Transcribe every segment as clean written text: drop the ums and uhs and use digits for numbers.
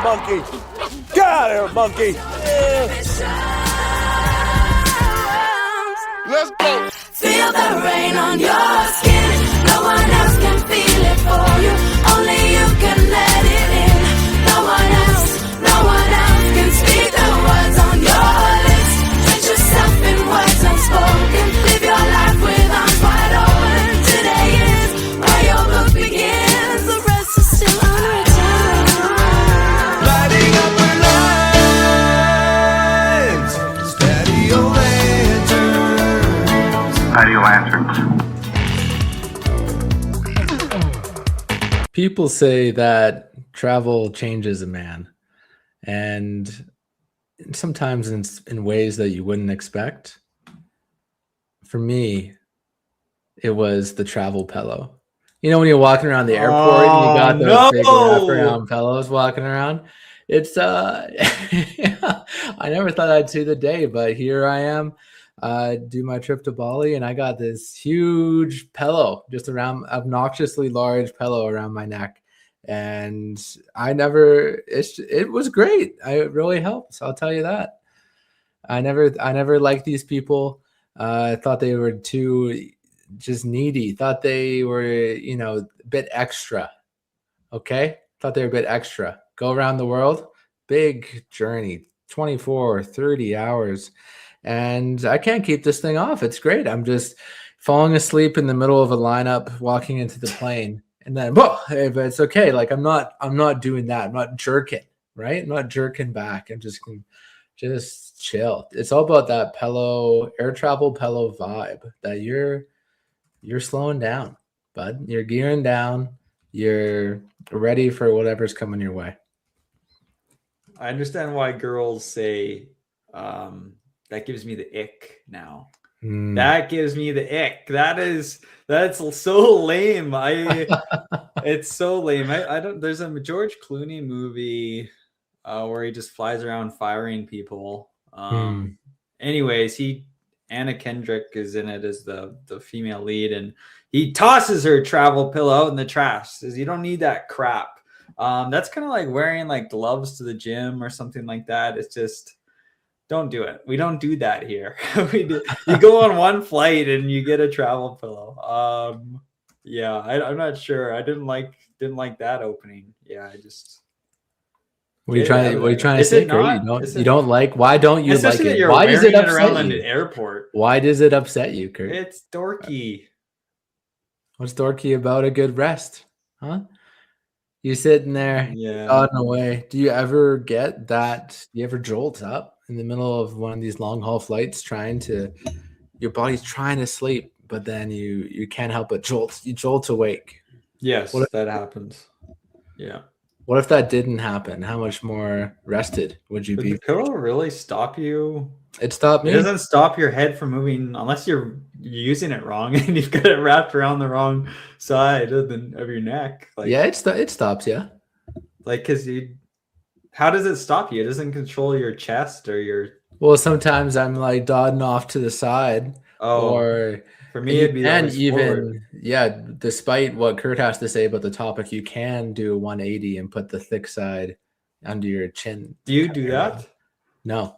monkey! Get out of here, monkey! Let's go! Feel the rain on your skin. No one else can feel it for you. Only you can let it in. No one else can speak the words on your lips. Put yourself in words unspoken. Live your life with arms wide open. Today is where your book begins. The rest is still unwritten. Lighting up our lives. Steady your lanterns. Patio lanterns. People say that travel changes a man, and sometimes in ways that you wouldn't expect. For me, it was the travel pillow. You know, when you're walking around the airport and you got those big wraparound pillows walking around. It's I never thought I'd see the day, but here I am. Do my trip to Bali, and I got this huge pillow, just around obnoxiously large pillow around my neck, and it was great. It really helps, I'll tell you that. I never liked these people. I thought they were too just needy, thought they were a bit extra. Okay, thought they were a bit extra. Go around the world, big journey, 24 or 30 hours. And I can't keep this thing off. It's great. I'm just falling asleep in the middle of a lineup, walking into the plane, and then, but it's okay. Like I'm not doing that. I'm not jerking, right? I'm not jerking back. I'm just chill. It's all about that air travel pillow vibe that you're slowing down, bud. You're gearing down. You're ready for whatever's coming your way. I understand why girls say, that gives me the ick now. That gives me the ick. That's so lame. It's so lame. I don't. There's a George Clooney movie where he just flies around firing people. Anyways, Anna Kendrick is in it as the female lead, and he tosses her travel pillow out in the trash. Says, "You don't need that crap." That's kind of like wearing like gloves to the gym or something like that. It's just. Don't do it. We don't do that here. You go on one flight and you get a travel pillow. Yeah, I'm not sure. I didn't like that opening. Yeah, I just. What are you trying to say, Kurt? You don't like? Why don't you like it? Why does it upset you? The airport. Why does it upset you, Kurt? It's dorky. What's dorky about a good rest, huh? You sitting there, nodding away. Do you ever get that? Do you ever jolt up in the middle of one of these long haul flights, your body's trying to sleep, but then you can't help but jolt. You jolt awake. Yes, that happens. Yeah. What if that didn't happen? How much more rested would you be? Did the pillow really stop you? It stopped me. It doesn't stop your head from moving unless you're using it wrong and you've got it wrapped around the wrong side of your neck. Like, yeah, it stops you. Like, how does it stop you? It doesn't control your chest or your. Well, sometimes I'm like dotting off to the side. Oh, or for me, it'd be even forward. Despite what Kurt has to say about the topic, you can do a 180 and put the thick side under your chin. Do you do that? No.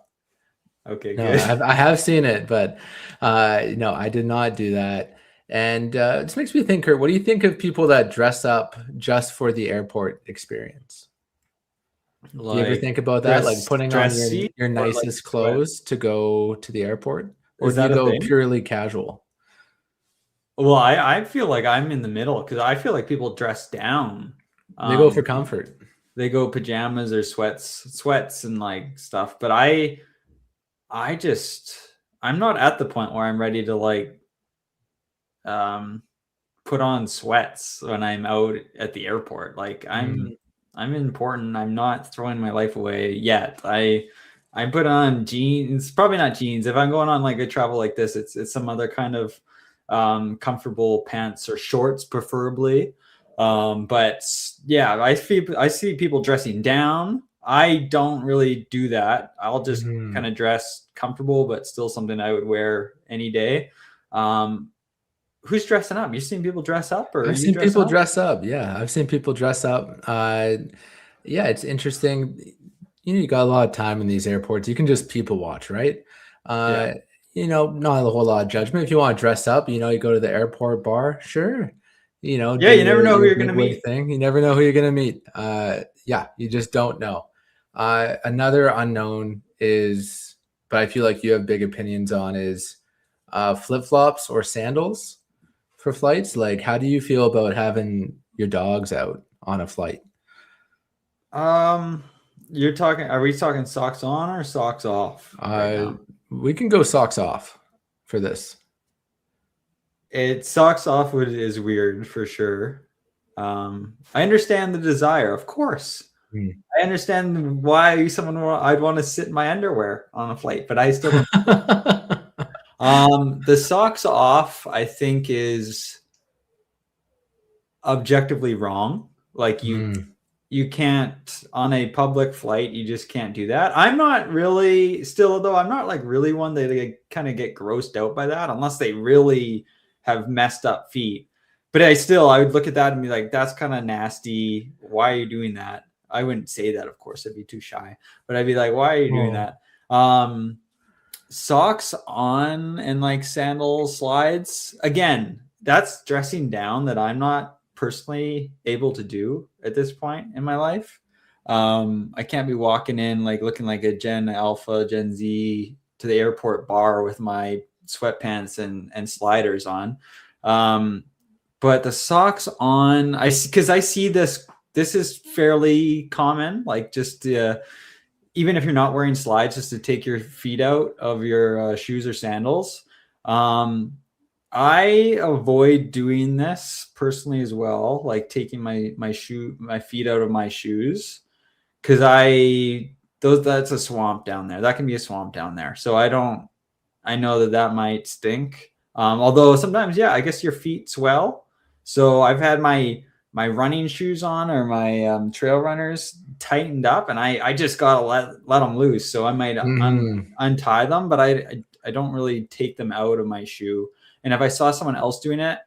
Okay, no, good. I have seen it, but no, I did not do that. And it just makes me think, Kurt, what do you think of people that dress up just for the airport experience? Do you ever think about that? Like putting on your nicest clothes to go to the airport? Or do you go purely casual? Well, I feel like I'm in the middle because I feel like people dress down. They go for comfort. They go pajamas or sweats and like stuff. But I'm not at the point where I'm ready to like put on sweats when I'm out at the airport. Like I'm important. I'm not throwing my life away yet. I put on jeans, probably not jeans. If I'm going on like a travel like this, it's some other kind of comfortable pants or shorts, preferably. But yeah, I see people dressing down. I don't really do that. I'll just kind of dress comfortable, but still something I would wear any day. Who's dressing up? You've seen people dress up, or I've seen people dress up. Yeah, I've seen people dress up. Yeah, it's interesting. You got a lot of time in these airports. You can just people watch, right? Yeah. Uh, not a whole lot of judgment. If you want to dress up, you go to the airport bar, sure. Yeah, Do you never know who your you're gonna bigwig meet. thing. You never know who you're gonna meet. Yeah, you just don't know. Another unknown is, but I feel like you have big opinions on is flip-flops or sandals for flights. Like, how do you feel about having your dogs out on a flight? Um, you're talking. Are we talking socks on or socks off right Uh, now? we can go socks off for this. It socks off is weird for sure. I understand the desire, of course. Hmm. I understand why I'd want to sit in my underwear on a flight, but I still don't. The socks off, I think, is objectively wrong. Like Hmm. you can't on a public flight, you just can't do that. I'm not really still though. I'm not like really one that like, kind of get grossed out by that unless they really have messed up feet. But I would look at that and be like, that's kind of nasty. Why are you doing that? I wouldn't say that, of course, I'd be too shy. But I'd be like, why are you doing Oh. that? Socks on and like sandal slides. Again, that's dressing down that I'm not personally able to do at this point in my life. I can't be walking in like looking like a Gen Alpha, Gen Z to the airport bar with my sweatpants and sliders on. But the socks on, because I see this. This is fairly common, like just even if you're not wearing slides, just to take your feet out of your shoes or sandals. Um, I avoid doing this personally as well, like taking my feet out of my shoes, because that's a swamp down there. That can be a swamp down there. So I know that might stink. Although sometimes, yeah, I guess your feet swell. So I've had my running shoes on or my trail runners tightened up, and I just gotta let them loose. So I might Hmm. untie them, but I don't really take them out of my shoe. And if I saw someone else doing it,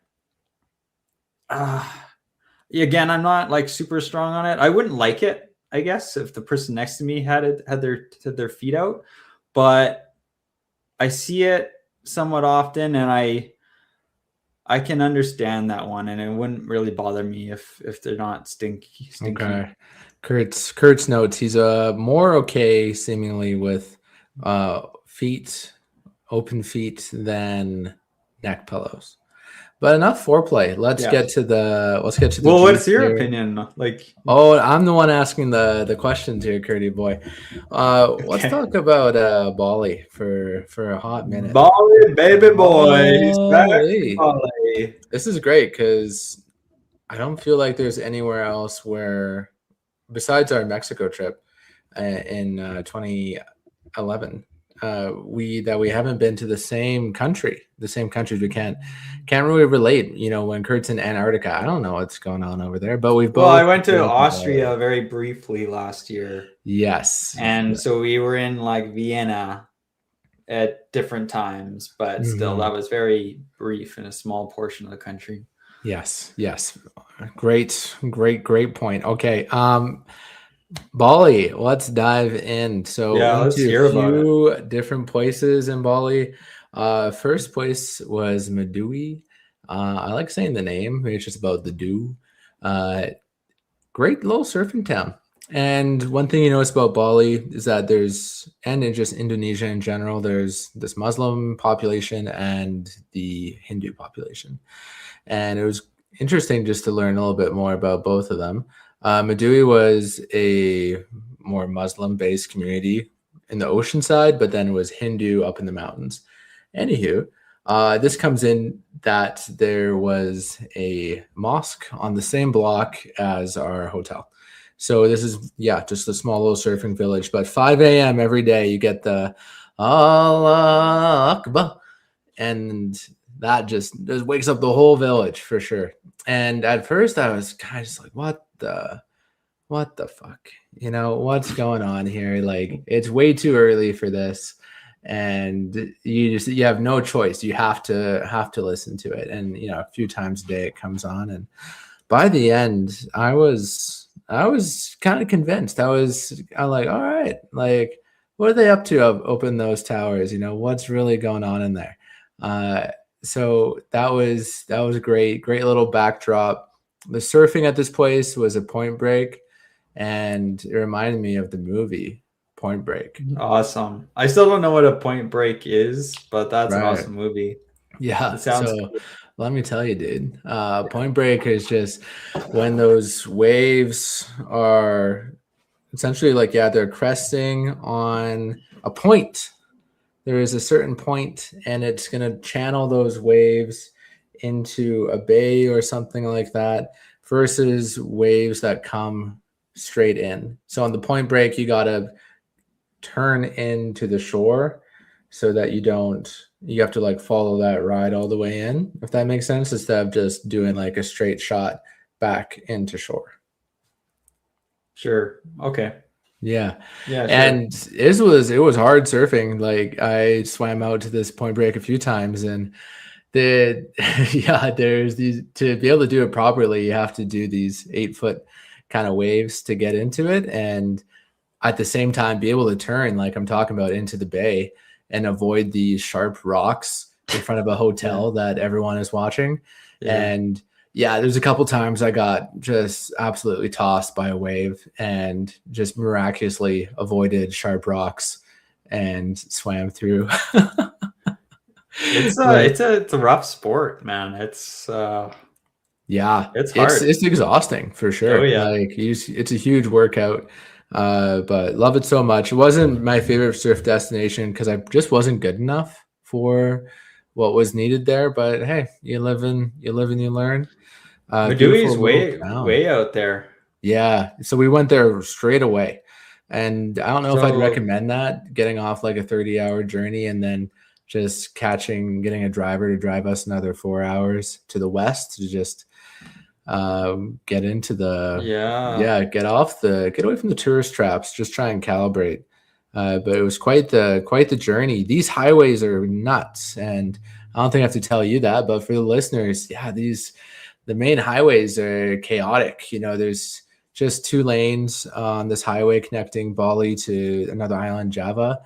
uh, again, I'm not like super strong on it. I wouldn't like it, I guess, if the person next to me had their feet out, but I see it somewhat often, and I can understand that one, and it wouldn't really bother me if they're not stinky. Okay. Kurt's notes. He's more okay seemingly with feet, open feet than neck pillows. But enough foreplay. Yeah. Let's get to the Well, what's juice your here. opinion? Like, Oh, I'm the one asking the questions here, Curdy boy. Let's okay. talk about Bali for a hot minute. Bali, baby boy, he's back from Bali. Bali. This is great because I don't feel like there's anywhere else where, besides our Mexico trip in 2011, we haven't been to the same countries. We can't really relate. When Kurt's in Antarctica, I don't know what's going on over there, but we've Well, I both went to been to Austria Bali. very briefly last year, Yes. and so we were in like Vienna at different times, but still, Mhm. that was very brief in a small portion of the country. Yes. Great point. Okay. Bali, let's dive in. So Yeah, went let's to a hear about it. few different places in Bali. First place was Madui. I like saying the name. It's just about the dew. Uh, Great little surfing town. And one thing you notice about Bali is that and in just Indonesia in general, there's this Muslim population and the Hindu population. And it was interesting just to learn a little bit more about both of them. Madui was a more Muslim-based community in the ocean side, but then it was Hindu up in the mountains. Anywho, this comes in that there was a mosque on the same block as our hotel. So this is, just a small little surfing village. But 5 a.m. every day, you get the Allah Akbar. And that just wakes up the whole village for sure. And at first I was kind of just like, what the fuck? What's going on here? Like, it's way too early for this. And you have no choice. You have to listen to it. And a few times a day it comes on. And by the end, I was I was kind of convinced. I like, all right, like, what are they up to up open those towers? What's really going on in there? So that was great little backdrop. The surfing at this place was a Point Break, and it reminded me of the movie Point Break. Awesome. I still don't know what a Point Break is, but that's an Right. awesome movie. Yeah. It sounds So cool. let me tell you, dude. Point Break is just when those waves are essentially like, yeah, they're cresting on a point. There is a certain point, and it's going to channel those waves into a bay or something like that versus waves that come straight in. So on the Point Break, you got to turn into the shore so that you have to like follow that ride all the way in, if that makes sense, instead of just doing like a straight shot back into shore. Sure. Okay. Yeah. Yeah, sure. And it was hard surfing. Like, I swam out to this Point Break a few times, and there's these, to be able to do it properly, you have to do these 8-foot kind of waves to get into it, and at the same time be able to turn, like I'm talking about, into the bay and avoid these sharp rocks in front of a hotel that everyone is watching. Yeah. And yeah, there's a couple times I got just absolutely tossed by a wave and just miraculously avoided sharp rocks and swam through. It's a rough sport, man. It's Yeah, it's hard. It's exhausting for sure. Oh, yeah. Like, it's a huge workout, but love it so much. It wasn't my favorite surf destination because I just wasn't good enough for what was needed there. But hey, you live and you learn. Medui's Beautiful little town. way out there. Yeah, so we went there straight away, and I don't know if I'd So recommend that, getting off like a 30-hour journey and then just getting a driver to drive us another 4 hours to the west to just get into get away from the tourist traps, just try and calibrate. But it was quite the journey. These highways are nuts, and I don't think I have to tell you that, but for the listeners, yeah, the main highways are chaotic. There's just 2 lanes on this highway connecting Bali to another island, Java,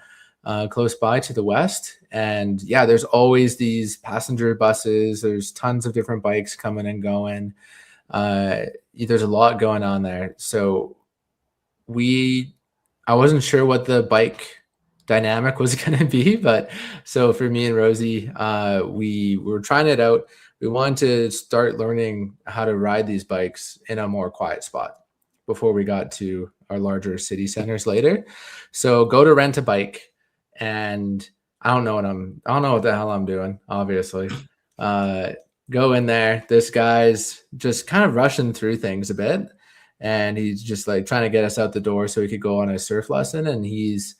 close by to the west. And yeah, there's always these passenger buses. There's tons of different bikes coming and going. There's a lot going on there. So I wasn't sure what the bike dynamic was going to be, but so for me and Rosie, we were trying it out. We wanted to start learning how to ride these bikes in a more quiet spot before we got to our larger city centers later. So go to rent a bike, and I don't know what the hell I'm doing, obviously. Go in there. This guy's just kind of rushing through things a bit, and he's just like trying to get us out the door so we could go on a surf lesson. And he's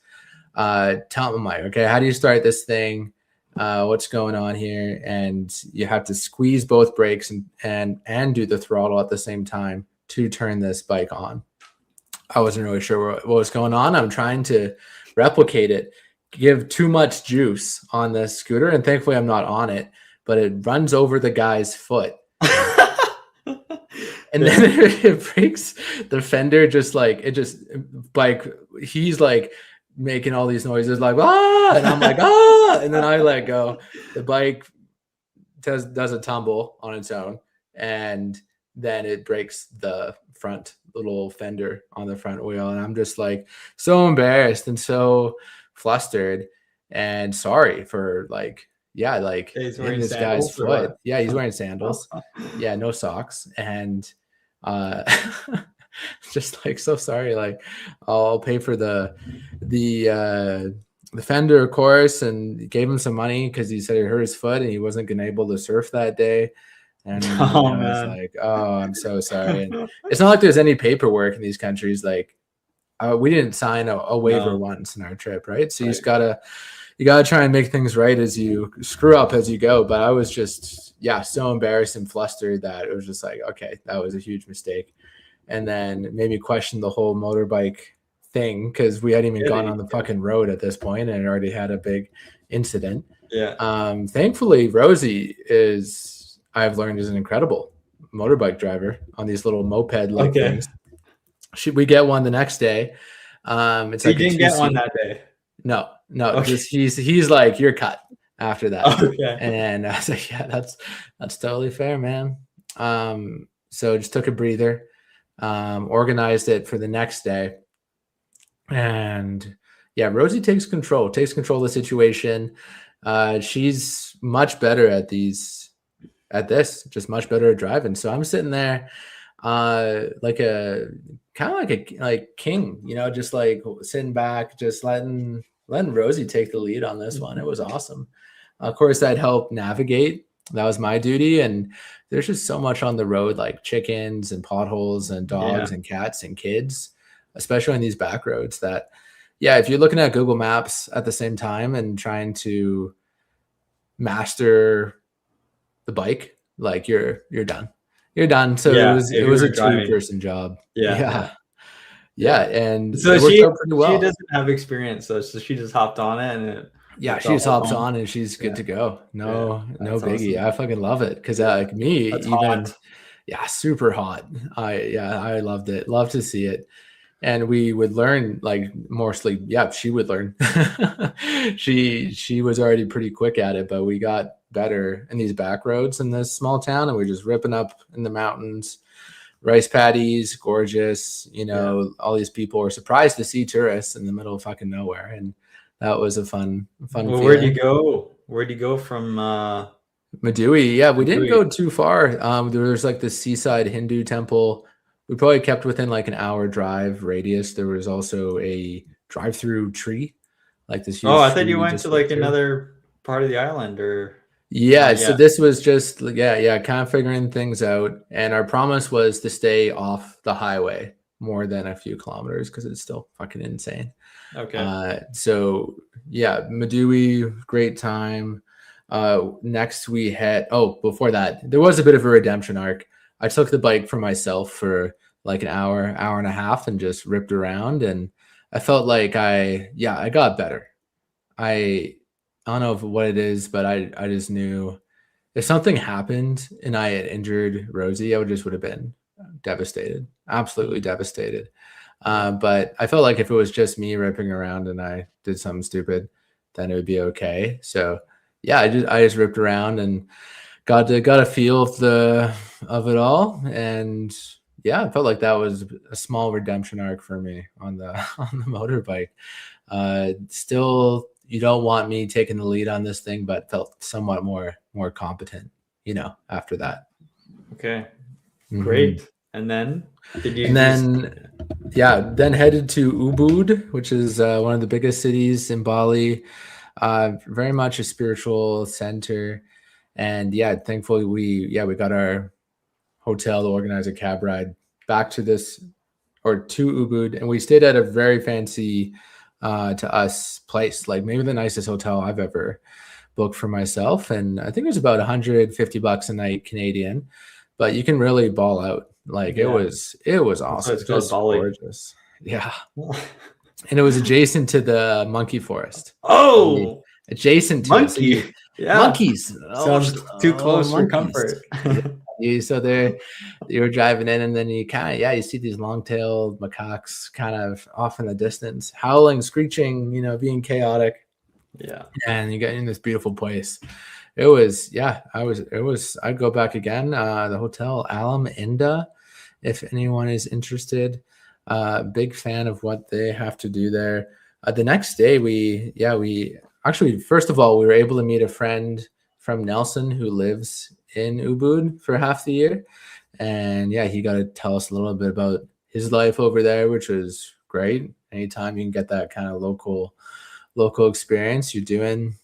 telling me, like, okay, how do you start this thing? What's going on here? And you have to squeeze both brakes and do the throttle at the same time to turn this bike on. I wasn't really sure what was going on. I'm trying to replicate it, give too much juice on this scooter, and thankfully I'm not on it, but it runs over the guy's foot. And then it breaks the fender, he's like making all these noises like, ah, and I'm like, ah, and then I let go. The bike does a tumble on its own, and then it breaks the front little fender on the front wheel. And I'm just like so embarrassed and so flustered and sorry for he's wearing this guy's foot. Yeah, he's wearing sandals. Yeah, no socks. And just like, so sorry. Like, I'll pay for the fender, of course, and gave him some money because he said he hurt his foot and he wasn't gonna able to surf that day. And I was like, oh, I'm so sorry. And it's not like there's any paperwork in these countries. Like, we didn't sign a waiver once in our trip, right? So you gotta try and make things right as you screw up as you go. But I was just, so embarrassed and flustered that it was just like, okay, that was a huge mistake. And then made me question the whole motorbike thing because we hadn't even gone on the fucking road at this point and already had a big incident. Yeah. Thankfully, Rosie I've learned is an incredible motorbike driver on these little moped-like things. we get one the next day. It's So you like a didn't get one two-seat. that day. No, Okay. just he's like, you're cut after that. Okay. And I was like, yeah, that's totally fair, man. So just took a breather, organized it for the next day. And yeah, Rosie takes control of the situation. She's much better at this, just much better at driving. So I'm sitting there, like a kind of like king, just like sitting back, just letting Rosie take the lead on this one. It was awesome. Of course, I'd help navigate. That was my duty. And there's just so much on the road, like chickens and potholes and dogs and cats and kids, especially on these back roads that, yeah, if you're looking at Google Maps at the same time and trying to master the bike, like you're done. You're done. So it was a two-person job. Yeah. And so it worked out pretty well. She doesn't have experience, so she just hopped on it, and she just hops on and she's good to go. No biggie. Awesome. I fucking love it because like me, that's even hot. Yeah, super hot. I loved it. Love to see it. And we would learn like more sleep. Yeah, she would learn. she was already pretty quick at it, but we got better in these back roads in this small town, and we're just ripping up in the mountains. Rice paddies, gorgeous. All these people were surprised to see tourists in the middle of fucking nowhere, and that was a fun. Well, where'd you go? Where'd you go from? Madui? Yeah, we didn't go too far. There was like the seaside Hindu temple. We probably kept within like an hour drive radius. There was also a drive-through tree, like this. Oh, I thought you went to like another part of the island, or so this was just kind of figuring things out. And our promise was to stay off the highway more than a few kilometers because it's still fucking insane. Okay. So yeah, Madui, great time. Next we had before that, there was a bit of a redemption arc. I took the bike for myself for like an hour and a half and just ripped around, and I felt like I got better. I don't know what it is, but I just knew if something happened and I had injured Rosie, I would have been devastated, absolutely devastated. But I felt like if it was just me ripping around and I did something stupid, then it would be okay. So yeah, I just ripped around and got a feel of it all. And yeah, I felt like that was a small redemption arc for me on the motorbike. Still, you don't want me taking the lead on this thing, but felt somewhat more competent, after that. Okay. Great. And then then headed to Ubud, which is one of the biggest cities in Bali. Very much a spiritual center. And yeah, thankfully we got our hotel to organize a cab ride back to Ubud, and we stayed at a very fancy to us place, like maybe the nicest hotel I've ever booked for myself. And I think it was about $150 a night Canadian, but you can really ball out. Like it was awesome. It was gorgeous. Yeah. And it was adjacent to the monkey forest. Oh, adjacent to monkey. Monkeys. Sounds too close for comfort. So you were driving in, and then you you see these long-tailed macaques kind of off in the distance, howling, screeching, being chaotic. Yeah. And you get in this beautiful place. I'd go back again. The Hotel Alam Inda, if anyone is interested. Big fan of what they have to do there. The next day we actually, first of all, we were able to meet a friend from Nelson who lives in Ubud for half the year. And yeah, he got to tell us a little bit about his life over there, which was great. Anytime you can get that kind of local experience, you're doing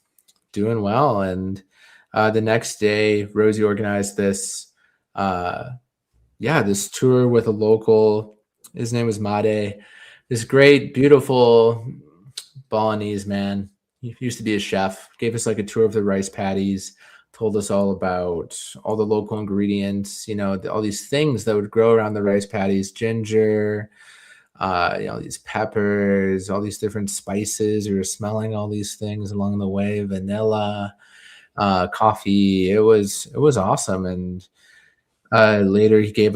well. And the next day, Rosie organized this this tour with a local. His name was Made. This great, beautiful Balinese man. He used to be a chef. Gave us like a tour of the rice paddies. Told us all about all the local ingredients. All these things that would grow around the rice paddies: ginger, these peppers, all these different spices. We were smelling all these things along the way. Vanilla, coffee. It was awesome. And Later, he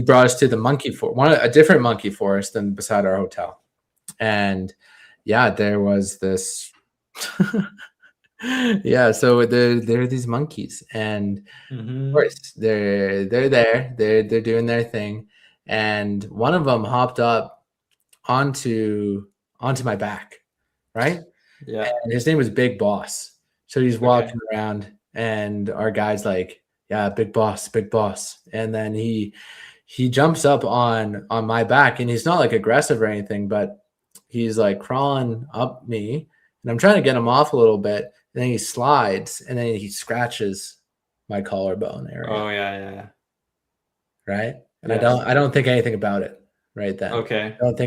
brought us to the monkey forest, a different monkey forest than beside our hotel. And yeah, there was this. Yeah, so there are these monkeys, and of course they're there, they're doing their thing, and one of them hopped up onto my back, right? Yeah. And his name was Big Boss. So he's Okay. walking around, and our guy's like, "Yeah, Big Boss, Big Boss." And then he jumps up on my back, and he's not like aggressive or anything, but he's like crawling up me, and I'm trying to get him off a little bit, and then he slides, and then he scratches my collarbone area, Oh yeah. right? And Yes. I don't think anything about it right then. Okay. Don't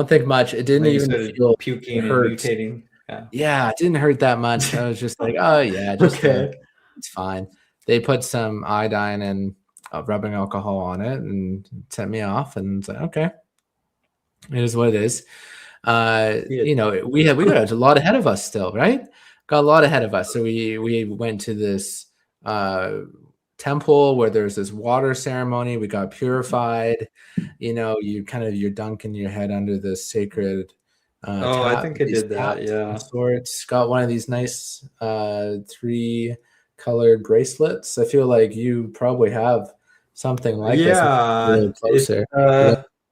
think much. It didn't Like you even started feel puking and hurt. mutating. Yeah. Yeah, it didn't hurt that much. I was just like, oh yeah, just Okay. it's fine. They put some iodine and rubbing alcohol on it and sent me off, and it's like, okay, it is what it is. You know, we got a lot ahead of us still, right? Got a lot ahead of us. So we went to this temple where there's this water ceremony. We got purified. You know, you're dunking your head under this sacred Oh, I think I these did that. taps Yeah. of sorts. Got one of these nice 3-colored bracelets. I feel like you probably have something like this. A Yeah. little It's closer.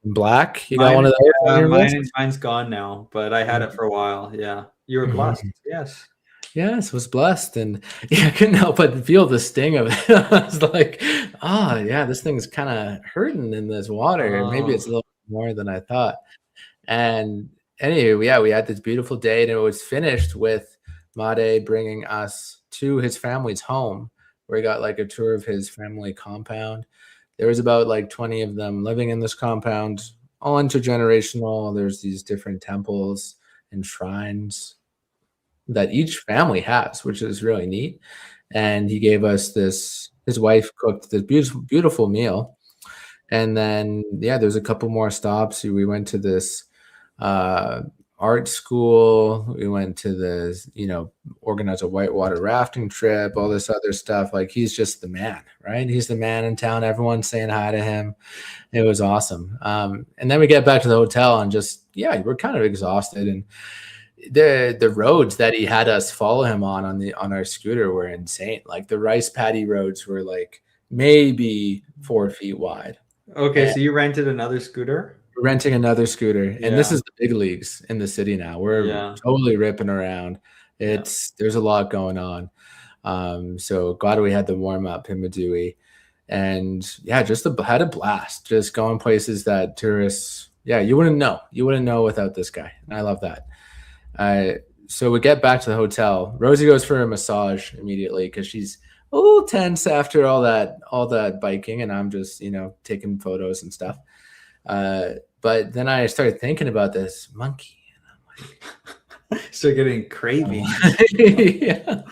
Black. You got mine, one of those on your wrist? mine's gone now, but I had it for a while. Yeah. You were Mhm. blessed. Yes. Yes, was blessed, and yeah, I couldn't help but feel the sting of it. I was like, "Oh, yeah, this thing's kind of hurting in this water. Maybe it's a Oh, little more than I thought." And anyway, yeah, we had this beautiful day, and it was finished with Made bringing us to his family's home, where he got like a tour of his family compound. There was about like 20 of them living in this compound, all intergenerational. There's these different temples and shrines that each family has, which is really neat. And he gave us this. His wife cooked this beautiful meal, and then yeah, there's a couple more stops. We went to this art school. We went to the organize a whitewater rafting trip. All this other stuff. Like he's just the man, right? He's the man in town. Everyone's saying hi to him. It was awesome. And then we get back to the hotel and just we're kind of exhausted, and the roads that he had us follow him on our scooter were insane. Like the rice paddy roads were like maybe 4 feet wide. okay. And So you rented another scooter? we're renting another scooter, and this Yeah. is the big leagues in the city now. We're Yeah. totally ripping around. There's a lot going on. So glad we had the warm up in Madui, and just had a blast. Just going places that tourists, you wouldn't know without this guy. And I love that. So we get back to the hotel. Rosie goes for a massage immediately because she's a little tense after all that biking, and I'm just taking photos and stuff. But then I started thinking about this monkey. Start getting craving. Yeah.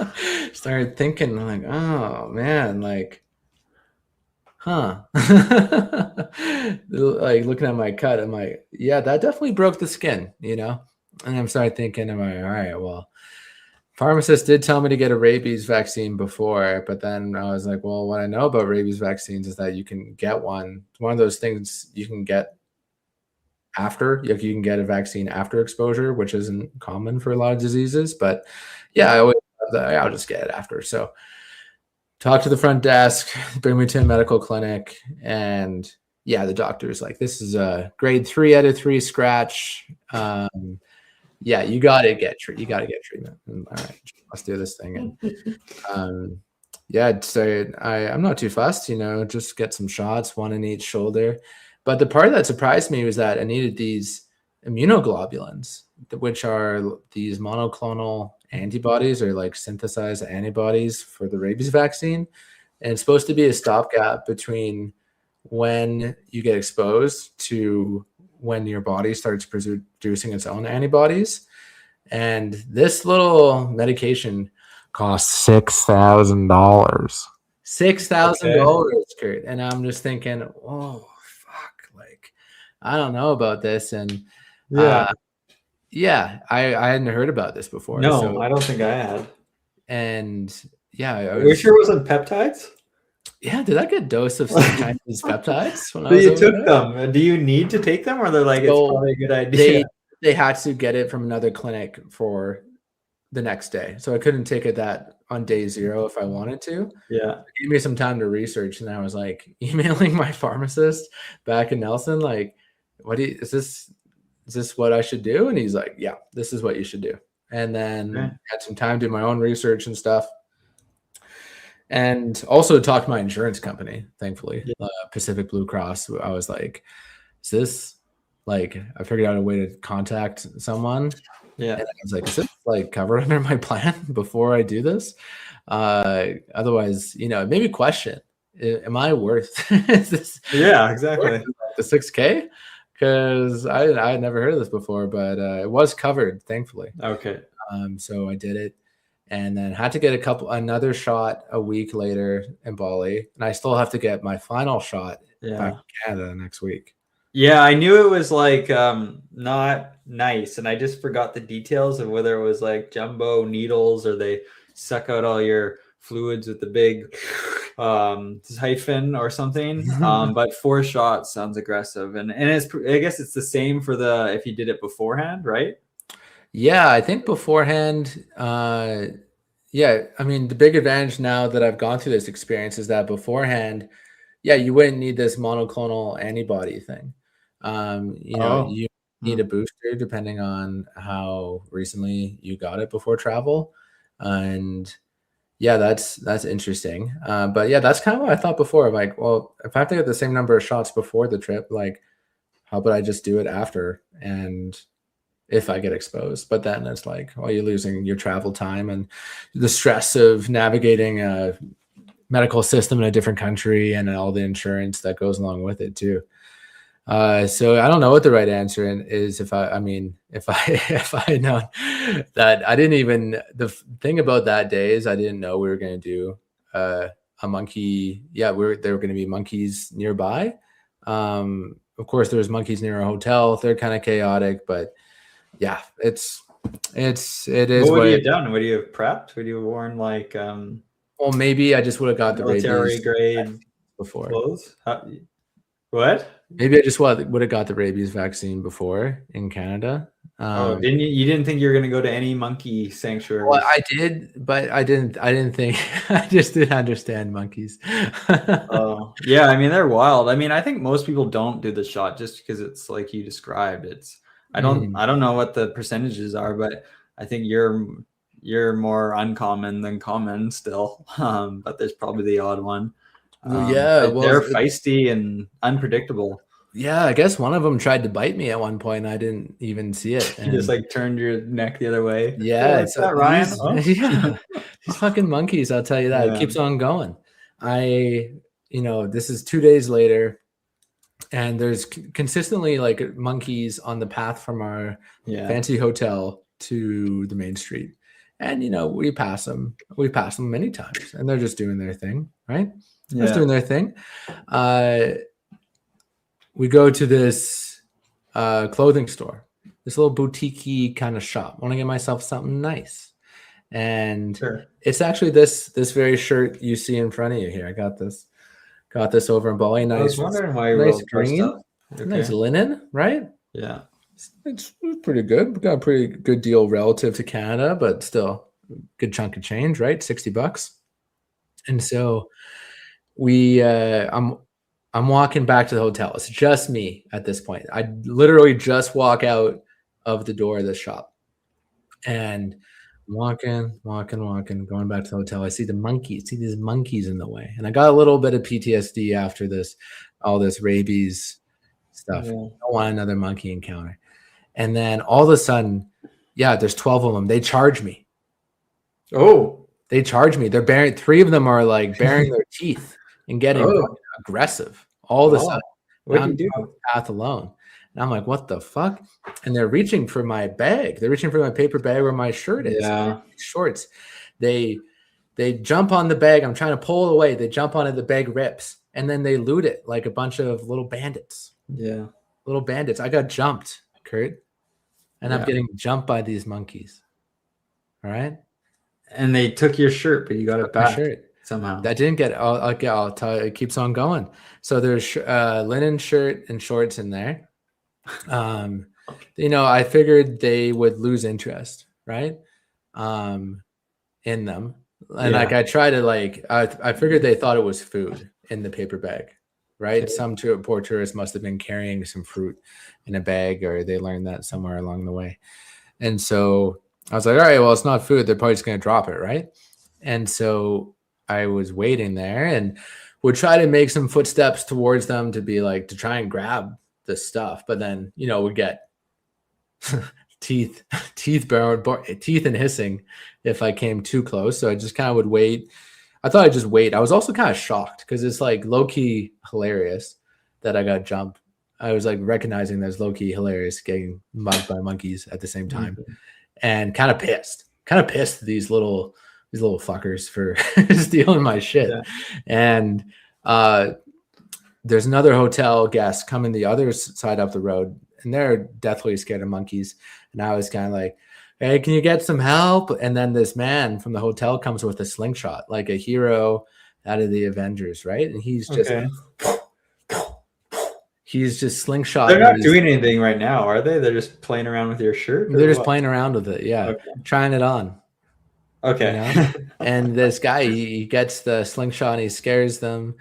Started thinking like, oh man, like, huh? Like looking at my cut, I'm like, yeah, that definitely broke the skin, And I'm started thinking, I'm like, all right, well, pharmacist did tell me to get a rabies vaccine before, but then I was like, well, what I know about rabies vaccines is that you can get one. It's one of those things you can get after. You can get a vaccine after exposure, which isn't common for a lot of diseases. But I always I'll just get it after. So talk to the front desk, bring me to a medical clinic, and the doctor's like, this is a grade 3 out of 3 scratch. You gotta get treatment. And, all right, let's do this thing. And so I'm not too fussed, just get some shots, one in each shoulder. But the part that surprised me was that I needed these immunoglobulins, which are these monoclonal antibodies or like synthesized antibodies for the rabies vaccine. And it's supposed to be a stopgap between when you get exposed to when your body starts producing its own antibodies. And this little medication costs $6,000. $6,000, Kurt. And I'm just thinking, oh, fuck. Like, I don't know about this. And I hadn't heard about this before. No, I don't think I had. And Are you sure it wasn't peptides? Yeah, did I get dose of some Chinese peptides when I So was you over took there? them. Do you need to take them, or they're like it's So probably a good idea? they had to get it from another clinic for the next day. So I couldn't take it that on day 0 if I wanted to. Yeah. It gave me some time to research, and I was like emailing my pharmacist back in Nelson, like, is this what I should do? And he's like, yeah, this is what you should do. And then Okay. had some time to do my own research and stuff. And also talked to my insurance company, thankfully, Yeah. Pacific Blue Cross. I was like, is this like, I figured out a way to contact someone. Yeah. And I was like, is this like covered under my plan before I do this? Otherwise, it made me question, am I worth this? Yeah, exactly. The 6K? Because I had never heard of this before, but it was covered, thankfully. Okay. So I did it, and then had to get another shot a week later in Bali, and I still have to get my final shot back in Canada next week. Yeah, I knew it was like not nice, and I just forgot the details of whether it was like jumbo needles or they suck out all your fluids with the big siphon or something. But 4 shots sounds aggressive, and I guess it's the same for if you did it beforehand, right? Yeah, I think beforehand. Yeah, I mean, the big advantage now that I've gone through this experience is that beforehand, yeah, you wouldn't need this monoclonal antibody thing. You need a booster depending on how recently you got it before travel, and yeah, that's interesting. But yeah, that's kind of what I thought before. Like, well, if I have to get the same number of shots before the trip, like, how about I just do it after? And if I get exposed, but then it's like, well, you're losing your travel time and the stress of navigating a medical system in a different country and all the insurance that goes along with it too. So I don't know what the right answer is. If I had known that, the thing about that day is I didn't know we were going to do a monkey. Yeah, there were going to be monkeys nearby. Of course, there's monkeys near our hotel. They're kind of chaotic, but yeah, it is. What would you have done? Would you have prepped? Would you have worn like well, maybe I just would have got the military rabies grade before. clothes? What? Maybe I just would have got the rabies vaccine before in Canada. Didn't you didn't think you were going to go to any monkey sanctuaries? Well, I did, but I didn't think. I just didn't understand monkeys. Oh, yeah. I mean, they're wild. I mean, I think most people don't do the shot just because it's like you described. I don't know what the percentages are, but I think you're more uncommon than common still. But there's probably the odd one. Yeah, well, they're feisty and unpredictable. Yeah, I guess one of them tried to bite me at one point. I didn't even see it. You just like turned your neck the other way. Yeah, it's that Ryan. Yeah, these fucking monkeys. I'll tell you that. Yeah. It keeps on going. This is 2 days later, and there's consistently like monkeys on the path from our fancy hotel to the main street, and we pass them many times, and they're just doing their thing, right? They're just doing their thing. We go to this clothing store, this little boutique-y kind of shop. I want to get myself something nice. And it's actually this very shirt you see in front of you here. I got this over in Bali. Nice. I was wondering why you nice wrote green, okay. Nice linen, right? Yeah. It's pretty good. We got a pretty good deal relative to Canada, but still a good chunk of change, right? $60. And so I'm walking back to the hotel. It's just me at this point. I literally just walk out of the door of the shop, and walking, going back to the hotel. I see these monkeys in the way, and I got a little bit of PTSD after all this rabies stuff. Yeah. I don't want another monkey encounter. And then all of a sudden, there's 12 of them. They charge me. Oh, they charge me. They're bearing. 3 of them are like baring their teeth and getting aggressive all of a sudden. What do you do? Path alone. And I'm like, what the fuck? And they're reaching for my bag. They're reaching for my paper bag where my shirt is. Yeah. Shorts. They jump on the bag. I'm trying to pull it away. They jump on it. The bag rips. And then they loot it like a bunch of little bandits. Yeah. Little bandits. I got jumped, Kurt. And I'm getting jumped by these monkeys. All right. And they took your shirt, but you got it back. somehow. That didn't get. I'll tell you. It keeps on going. So there's linen shirt and shorts in there. I figured they would lose interest, right? In them, and like I try to I figured they thought it was food in the paper bag, right? Okay. Some poor tourists must have been carrying some fruit in a bag, or they learned that somewhere along the way. And so I was like, all right, well, it's not food. They're probably just going to drop it, right? And so I was waiting there and would try to make some footsteps towards them to be like, to try and grab the stuff. But then, would get teeth and hissing if I came too close. So I just kind of would wait. I thought I'd just wait. I was also kind of shocked because it's like low-key hilarious that I got jumped. I was like recognizing that it's low-key hilarious getting mugged by monkeys at the same time, and kind of pissed these little fuckers for stealing my shit. Yeah. And there's another hotel guest coming the other side up the road, and they're deathly scared of monkeys. And I was kind of like, hey, can you get some help? And then this man from the hotel comes with a slingshot, like a hero out of the Avengers, right? And he's just slingshot. They're not doing anything right now, are they? They're just playing around with your shirt? They're just playing around with it, yeah. Okay. Trying it on. Okay. And this guy, he gets the slingshot and he scares them.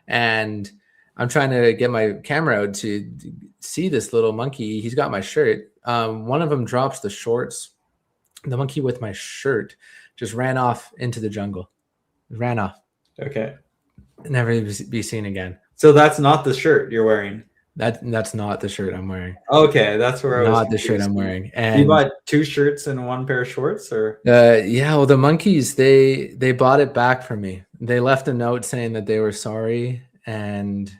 And I'm trying to get my camera out to see this little monkey. He's got my shirt. One of them drops the shorts. The monkey with my shirt just ran off into the jungle. Ran off. Okay. Never be seen again. So that's not the shirt you're wearing? That's not the shirt I'm wearing. Okay, that's where I was. Not the shirt I'm wearing. And you bought 2 shirts and 1 pair of shorts, or? Yeah. Well, the monkeys they bought it back for me. They left a note saying that they were sorry, and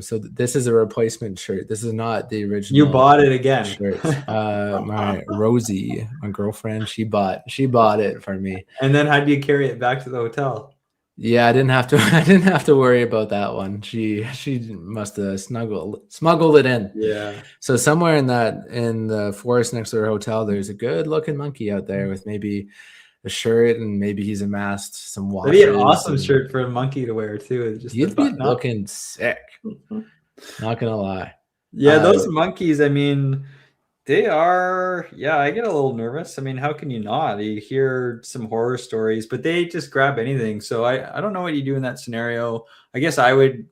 so this is a replacement shirt. This is not the original. You bought it again. Shirt. My Rosie, my girlfriend, she bought it for me. And then how do you carry it back to the hotel? Yeah, I didn't have to worry about that one. She must have smuggled it in. Yeah. So somewhere in the forest next to her hotel, there's a good looking monkey out there with maybe a shirt, and maybe he's amassed some water. That'd be an awesome shirt for a monkey to wear too. Just you'd be looking sick. Not gonna lie. Yeah, those monkeys, I mean, they are, I get a little nervous. I mean, how can you not? You hear some horror stories, but they just grab anything. So I don't know what you do in that scenario. I guess I would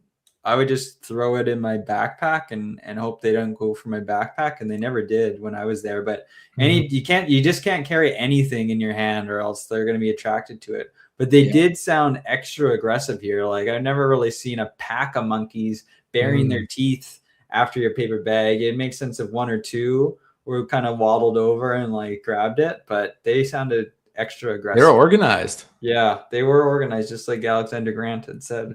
just throw it in my backpack and hope they don't go for my backpack. And they never did when I was there. But you just can't carry anything in your hand, or else they're going to be attracted to it. But they did sound extra aggressive here. Like, I've never really seen a pack of monkeys baring their teeth after your paper bag. It makes sense if 1 or 2 were kind of waddled over and like grabbed it, but they sounded extra aggressive. They're organized. Yeah, they were organized, just like Alexander Grant had said.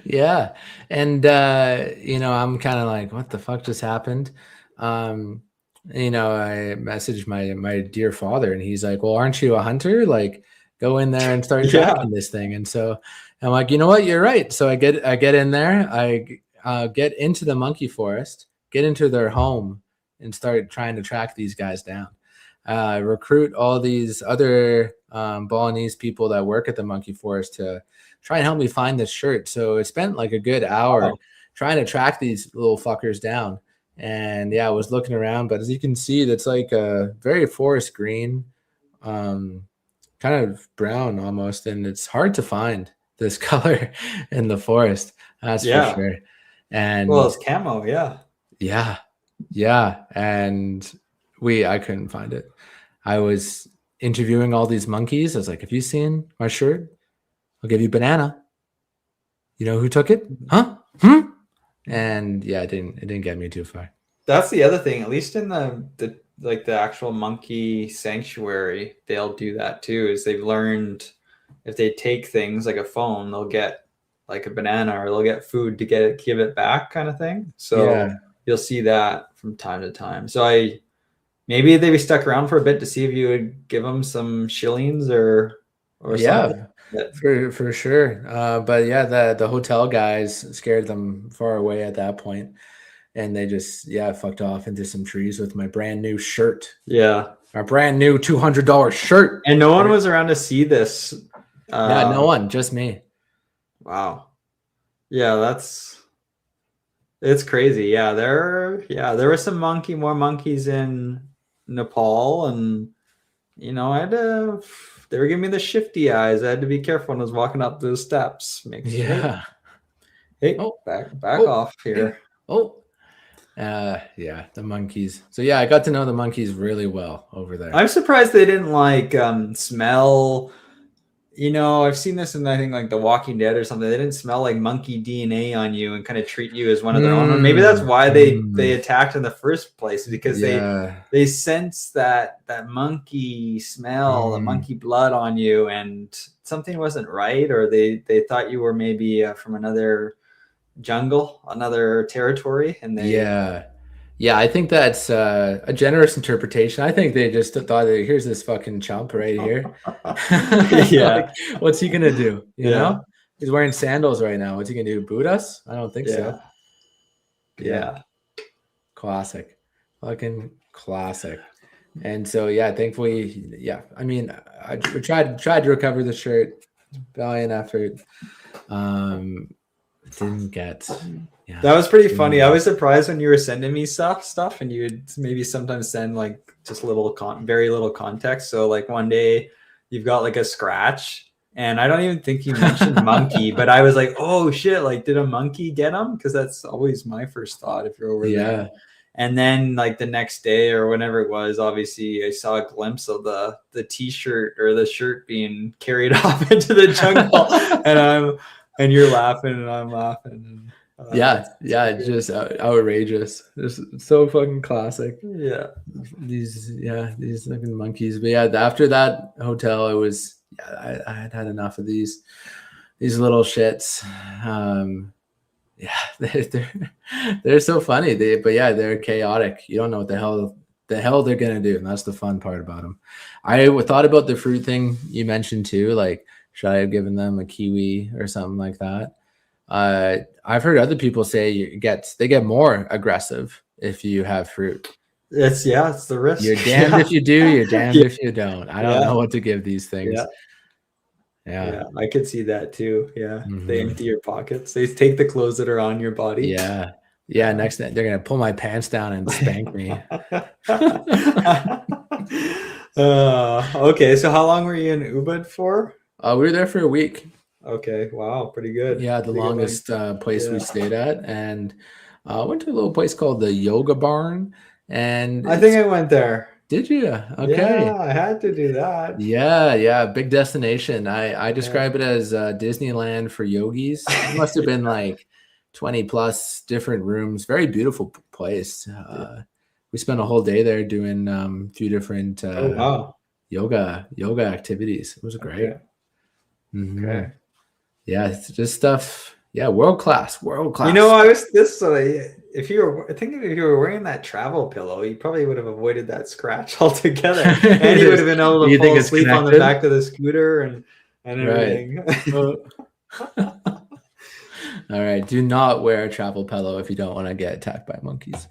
Yeah. And I'm kind of like, what the fuck just happened? I messaged my dear father, and he's like, well, aren't you a hunter? Like, go in there and start tracking this thing. And so I'm like, you know what, you're right. So I get in there, I get into the monkey forest, get into their home, and start trying to track these guys down. Recruit all these other Balinese people that work at the monkey forest to try and help me find this shirt. So I spent like a good hour trying to track these little fuckers down. And I was looking around, but as you can see, that's like a very forest green, kind of brown almost, and it's hard to find this color in the forest. That's for sure. And well, it's camo, and I couldn't find it. I was interviewing all these monkeys. I was like, have you seen my shirt? I'll give you a banana. You know who took it? Huh? And it didn't get me too far. That's the other thing. At least in the actual monkey sanctuary, they'll do that too. Is they've learned if they take things like a phone, they'll get like a banana, or they'll get food to give it back, kind of thing. So you'll see that from time to time. So maybe they be stuck around for a bit to see if you would give them some shillings or something. For sure. But the hotel guys scared them far away at that point, and they just fucked off into some trees with my brand new shirt. Yeah, my brand new $200 shirt. And no one was around to see this Yeah, no one, just me. Wow. Yeah, it's crazy. Yeah, there were some more monkeys in Nepal, and they were giving me the shifty eyes. I had to be careful when I was walking up those steps. Make sure, Yeah. hey, Oh, back oh, off hey, here. oh. Yeah, the monkeys. So yeah, I got to know the monkeys really well over there. I'm surprised they didn't like smell. I've seen this in I think like The Walking Dead or something. They didn't smell like monkey DNA on you and kind of treat you as one of their own. Or maybe that's why they attacked in the first place, because Yeah. they sense that monkey smell, the monkey blood on you, and something wasn't right, or they thought you were maybe from another jungle, another territory, and Yeah, I think that's a generous interpretation. I think they just thought, here's this fucking chump right here. yeah, Like, what's he gonna do? You yeah, know? He's wearing sandals right now. What's he gonna do? Boot us? I don't think so. yeah. Classic. Fucking classic. And so yeah, thankfully, yeah. I mean, I tried to recover the shirt, valiant effort. Didn't get. Yeah, That was pretty funny. I was surprised when you were sending me stuff, and you would maybe sometimes send like just very little context. So like one day you've got like a scratch, and I don't even think you mentioned monkey, but I was like, oh shit, like did a monkey get him? Because that's always my first thought if you're over there. And then like the next day or whenever it was, obviously I saw a glimpse of the t-shirt or the shirt being carried off into the jungle, and you're laughing and I'm laughing. And, just outrageous. Just so fucking classic. Yeah. These fucking monkeys. But yeah, after that hotel, it was I had enough of these little shits. They're so funny. They're chaotic. You don't know what the hell they're gonna do, and that's the fun part about them. I thought about the fruit thing you mentioned too. Like, should I have given them a kiwi or something like that? I've heard other people say they get more aggressive if you have fruit. It's the risk. You're damned if you do, you're damned if you don't. I don't know what to give these things. Yeah, I could see that too. Yeah, They empty your pockets. They take the clothes that are on your body. Yeah. Next thing, they're gonna pull my pants down and spank me. Okay, so how long were you in Ubud for? We were there for a week. Okay, wow, pretty good. Yeah, the longest place we stayed at, and went to a little place called the Yoga Barn. And I think I went there. Did you? Okay. Yeah, I had to do that. Yeah. Big destination. I describe it as Disneyland for yogis. It must have been like 20 plus different rooms. Very beautiful place. We spent a whole day there doing a few different yoga activities. It was great. Okay. Yeah, it's just stuff. Yeah, world class. I was this. If you were wearing that travel pillow, you probably would have avoided that scratch altogether, and you would have been able to fall asleep on the back of the scooter and everything. Right. All right. Do not wear a travel pillow if you don't want to get attacked by monkeys.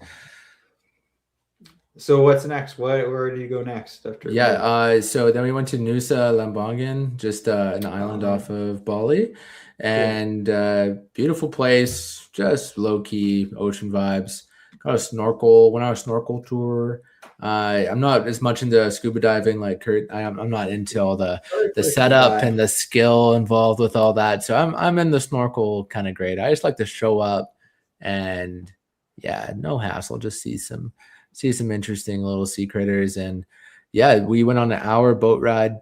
So what's next? Where do you go next after? So then we went to Nusa Lembongan, just an island off of Bali, and beautiful place, just low key ocean vibes. Got a snorkel. Went on a snorkel tour. I'm not as much into scuba diving like Kurt. I'm not into all the setup and the skill involved with all that. So I'm in the snorkel kind of grade. I just like to show up and no hassle. Just see some interesting little sea critters. And we went on an hour boat ride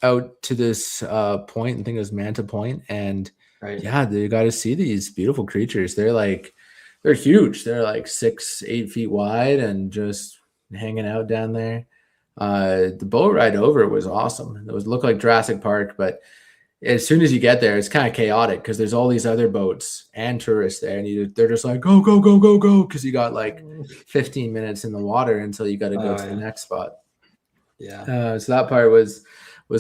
out to this point. I think it was Manta Point. And you got to see these beautiful creatures. They're huge. They're like 6-8 feet wide and just hanging out down there. The boat ride over was awesome. It looked like Jurassic Park, but as soon as you get there, it's kind of chaotic because there's all these other boats and tourists there, and they're just like, go, go, go, go, go, because you got like 15 minutes in the water until you got to go to the next spot. So that part was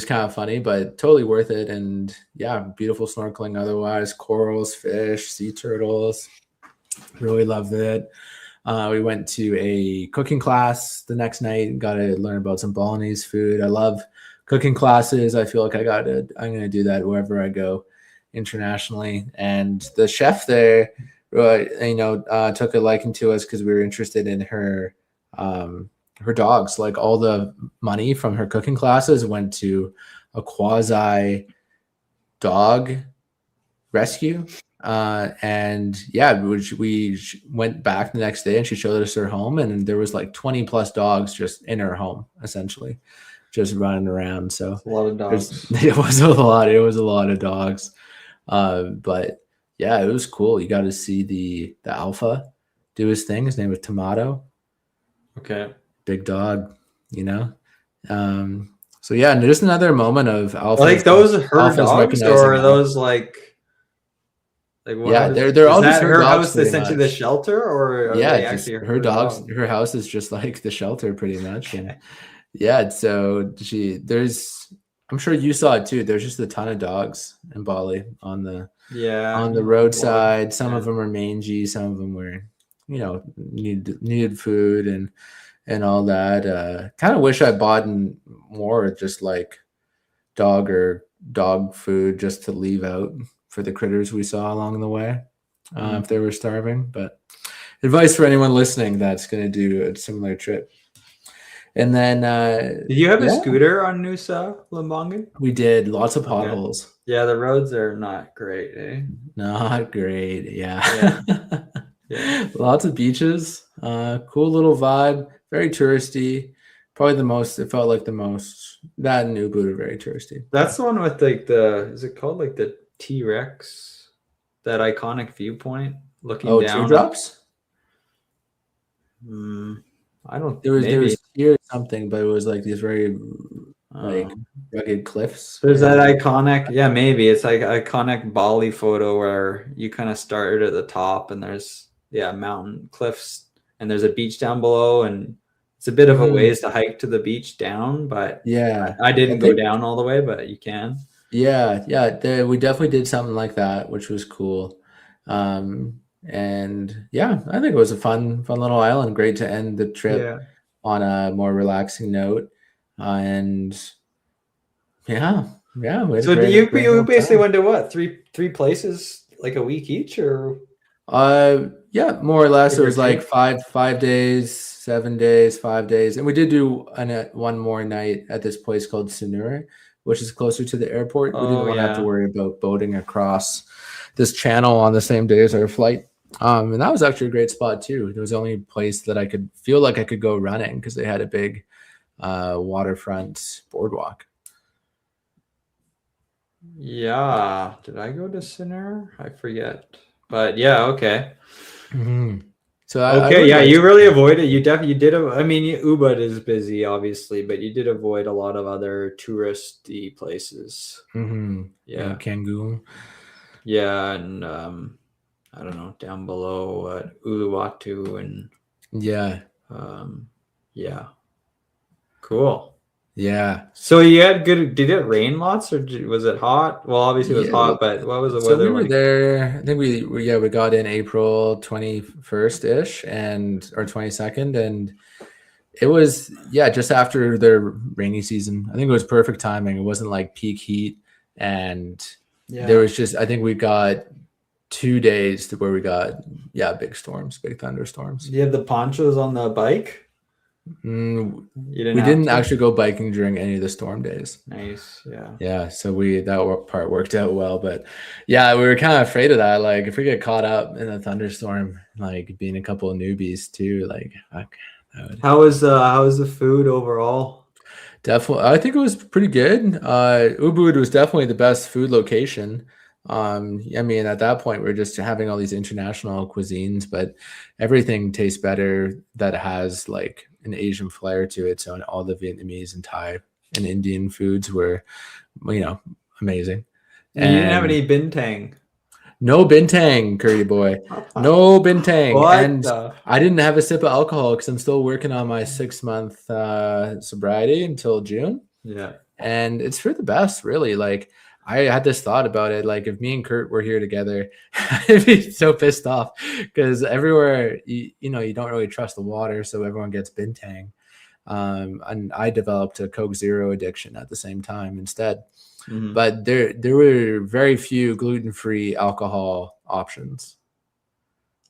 kind of funny, but totally worth it. And beautiful snorkeling otherwise. Corals, fish, sea turtles. Really loved it. We went to a cooking class the next night. Got to learn about some Balinese food. I love cooking classes. I feel like I'm going to do that wherever I go internationally. And the chef there, took a liking to us because we were interested in her dogs. Like all the money from her cooking classes went to a quasi dog rescue. And yeah, we went back the next day and she showed us her home, and there was like 20 plus dogs just in her home, essentially just running around. So It's a lot of dogs. it was a lot of dogs. But yeah, it was cool. You got to see the alpha do his thing. His name was Tomato. Okay. Big dog, so yeah, and just another moment of alpha. Like those are her dogs, or are those like what? Yeah, they're all just her dogs, house, essentially the shelter, or are they just actually her dogs. Her house is just like the shelter, pretty much. And yeah, so I'm sure you saw it too. There's just a ton of dogs in Bali on the roadside. Some of them are mangy, some of them were, needed food and all that. Kind of wish I bought more just like dog food just to leave out for the critters we saw along the way, if they were starving. But advice for anyone listening that's going to do a similar trip. And then did you have a scooter on Nusa Lembongan? We did. Lots of potholes. Okay. Yeah, the roads are not great, eh? Not great. Yeah. Lots of beaches. Cool little vibe. Very touristy. Probably it felt like the most. That and Ubud are very touristy. That's the one with like is it called like the T-Rex? That iconic viewpoint looking down. Teardrops? I don't. There was here something, but it was like these very rugged cliffs. There's that iconic, maybe it's like iconic Bali photo where you kind of started at the top and there's mountain cliffs and there's a beach down below, and it's a bit of a ways to hike to the beach down, but I didn't go down all the way, but you can. Yeah, we definitely did something like that, which was cool. And yeah, I think it was a fun little island. Great to end the trip on a more relaxing note. And yeah. So you basically went to what? Three places like a week each, or? Yeah, more or less. It was like 5 days, 7 days, 5 days, and we did do one more night at this place called Sanur, which is closer to the airport. We didn't want to have to worry about boating across this channel on the same day as our flight. And that was actually a great spot too. It was the only place that I could feel like I could go running because they had a big waterfront boardwalk. Yeah. Did I go to Sanur? I forget. But yeah, okay. Mm-hmm. So you really avoided. You definitely did. I mean, Ubud is busy, obviously, but you did avoid a lot of other touristy places. Mm-hmm. Yeah, Canggu. Yeah, and I don't know, down below at Uluwatu and cool. Yeah. So you had good. Did it rain lots, or was it hot? Well, obviously it was hot, but what was the weather? We were there. I think we got in April 21st ish or 22nd, and it was just after the rainy season. I think it was perfect timing. It wasn't like peak heat, and there was just, I think we got 2 days where we got big storms, big thunderstorms. You had the ponchos on the bike? We didn't actually go biking during any of the storm days. Nice. So that part worked out well, but we were kind of afraid of that. Like if we get caught up in a thunderstorm, like being a couple of newbies too, like how was the food overall? Definitely, I think it was pretty good. Ubud was definitely the best food location. I mean, at that point, we're just having all these international cuisines, but everything tastes better that has like an Asian flair to it. So all the Vietnamese and Thai and Indian foods were, amazing. And you didn't have any bintang. No bintang, curry boy. No bintang. I didn't have a sip of alcohol because I'm still working on my 6-month sobriety until June. Yeah. And it's for the best, really. Like I had this thought about it. Like if me and Kurt were here together, I'd be so pissed off because everywhere, you don't really trust the water. So everyone gets bintang. And I developed a Coke Zero addiction at the same time instead. Mhm. But there were very few gluten-free alcohol options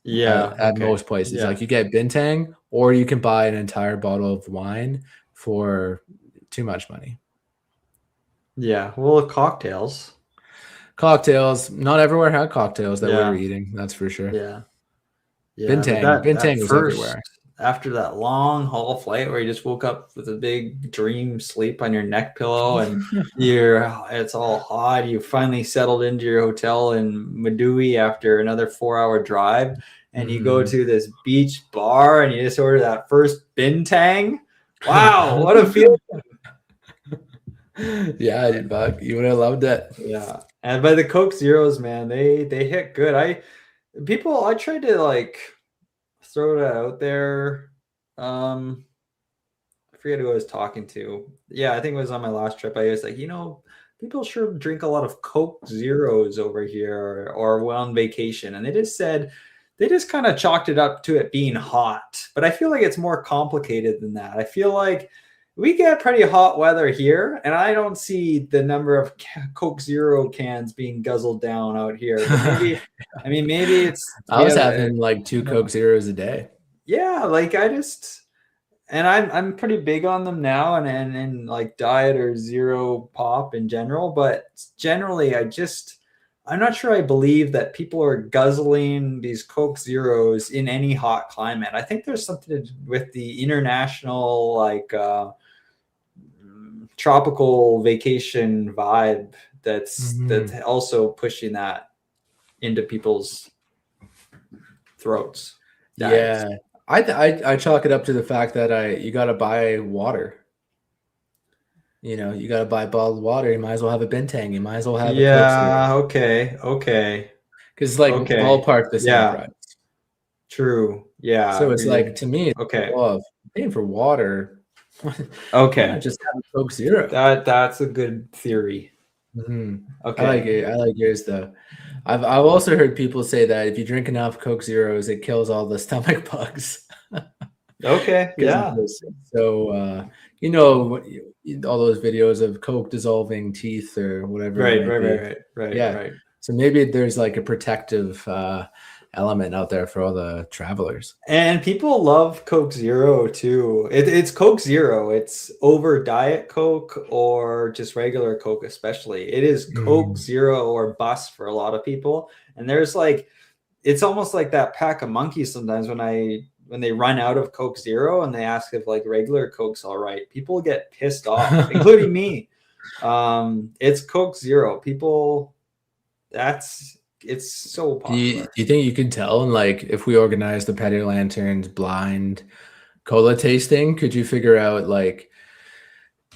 Yeah. at Okay. most places. Yeah. Like you get Bintang, or you can buy an entire bottle of wine for too much money. Yeah. Well, cocktails. Cocktails, not everywhere had cocktails that we were Yeah. eating. That's for sure. Yeah. Yeah. But that Bintang was first, everywhere. after that long haul flight where you just woke up with a big dream sleep on your neck pillow and it's all hot. You finally settled into your hotel in Madui after another 4-hour drive, and you go to this beach bar and you just order that first Bintang. Wow, what a feeling! Yeah, Buck, you would have loved it. Yeah, and by the Coke Zeros, man, they hit good. I tried to like throw that out there. I forget who I was talking to. Yeah, I think it was on my last trip. I was like, people sure drink a lot of Coke Zeros over here or well on vacation, and they just kind of chalked it up to it being hot. But I feel like it's more complicated than that. I feel like we get pretty hot weather here, and I don't see the number of Coke Zero cans being guzzled down out here. But maybe it's. I was having like 2 Coke Zeros a day. Yeah, like I'm pretty big on them now, and like diet or zero pop in general. But generally, I'm not sure I believe that people are guzzling these Coke Zeros in any hot climate. I think there's something to do with the international like tropical vacation vibe that's also pushing that into people's throats. Yeah, I chalk it up to the fact that you got to buy water. You got to buy bottled water. You might as well have a Bintang. You might as well have a Coke Zero. Okay. Because it's like ballpark the same price. True. Yeah. So it's like, to me, okay. Well, paying for water. Okay. Just have a Coke Zero. That's a good theory. Mm-hmm. Okay. I like it. I like yours though. I've also heard people say that if you drink enough Coke Zeros, it kills all the stomach bugs. Okay. Yeah. So all those videos of Coke dissolving teeth or whatever. Right. Yeah. Right. So maybe there's like a protective element out there for all the travelers. And people love Coke Zero too. It's Coke Zero. It's over Diet Coke or just regular Coke, especially. It is Coke Zero or bust for a lot of people. And there's like, it's almost like that pack of monkeys sometimes when they run out of Coke Zero and they ask if like regular Coke's all right. People get pissed off, including me. It's Coke Zero. People, it's so popular. Do you think you could tell, like, if we organized the Petty Lanterns blind cola tasting, could you figure out like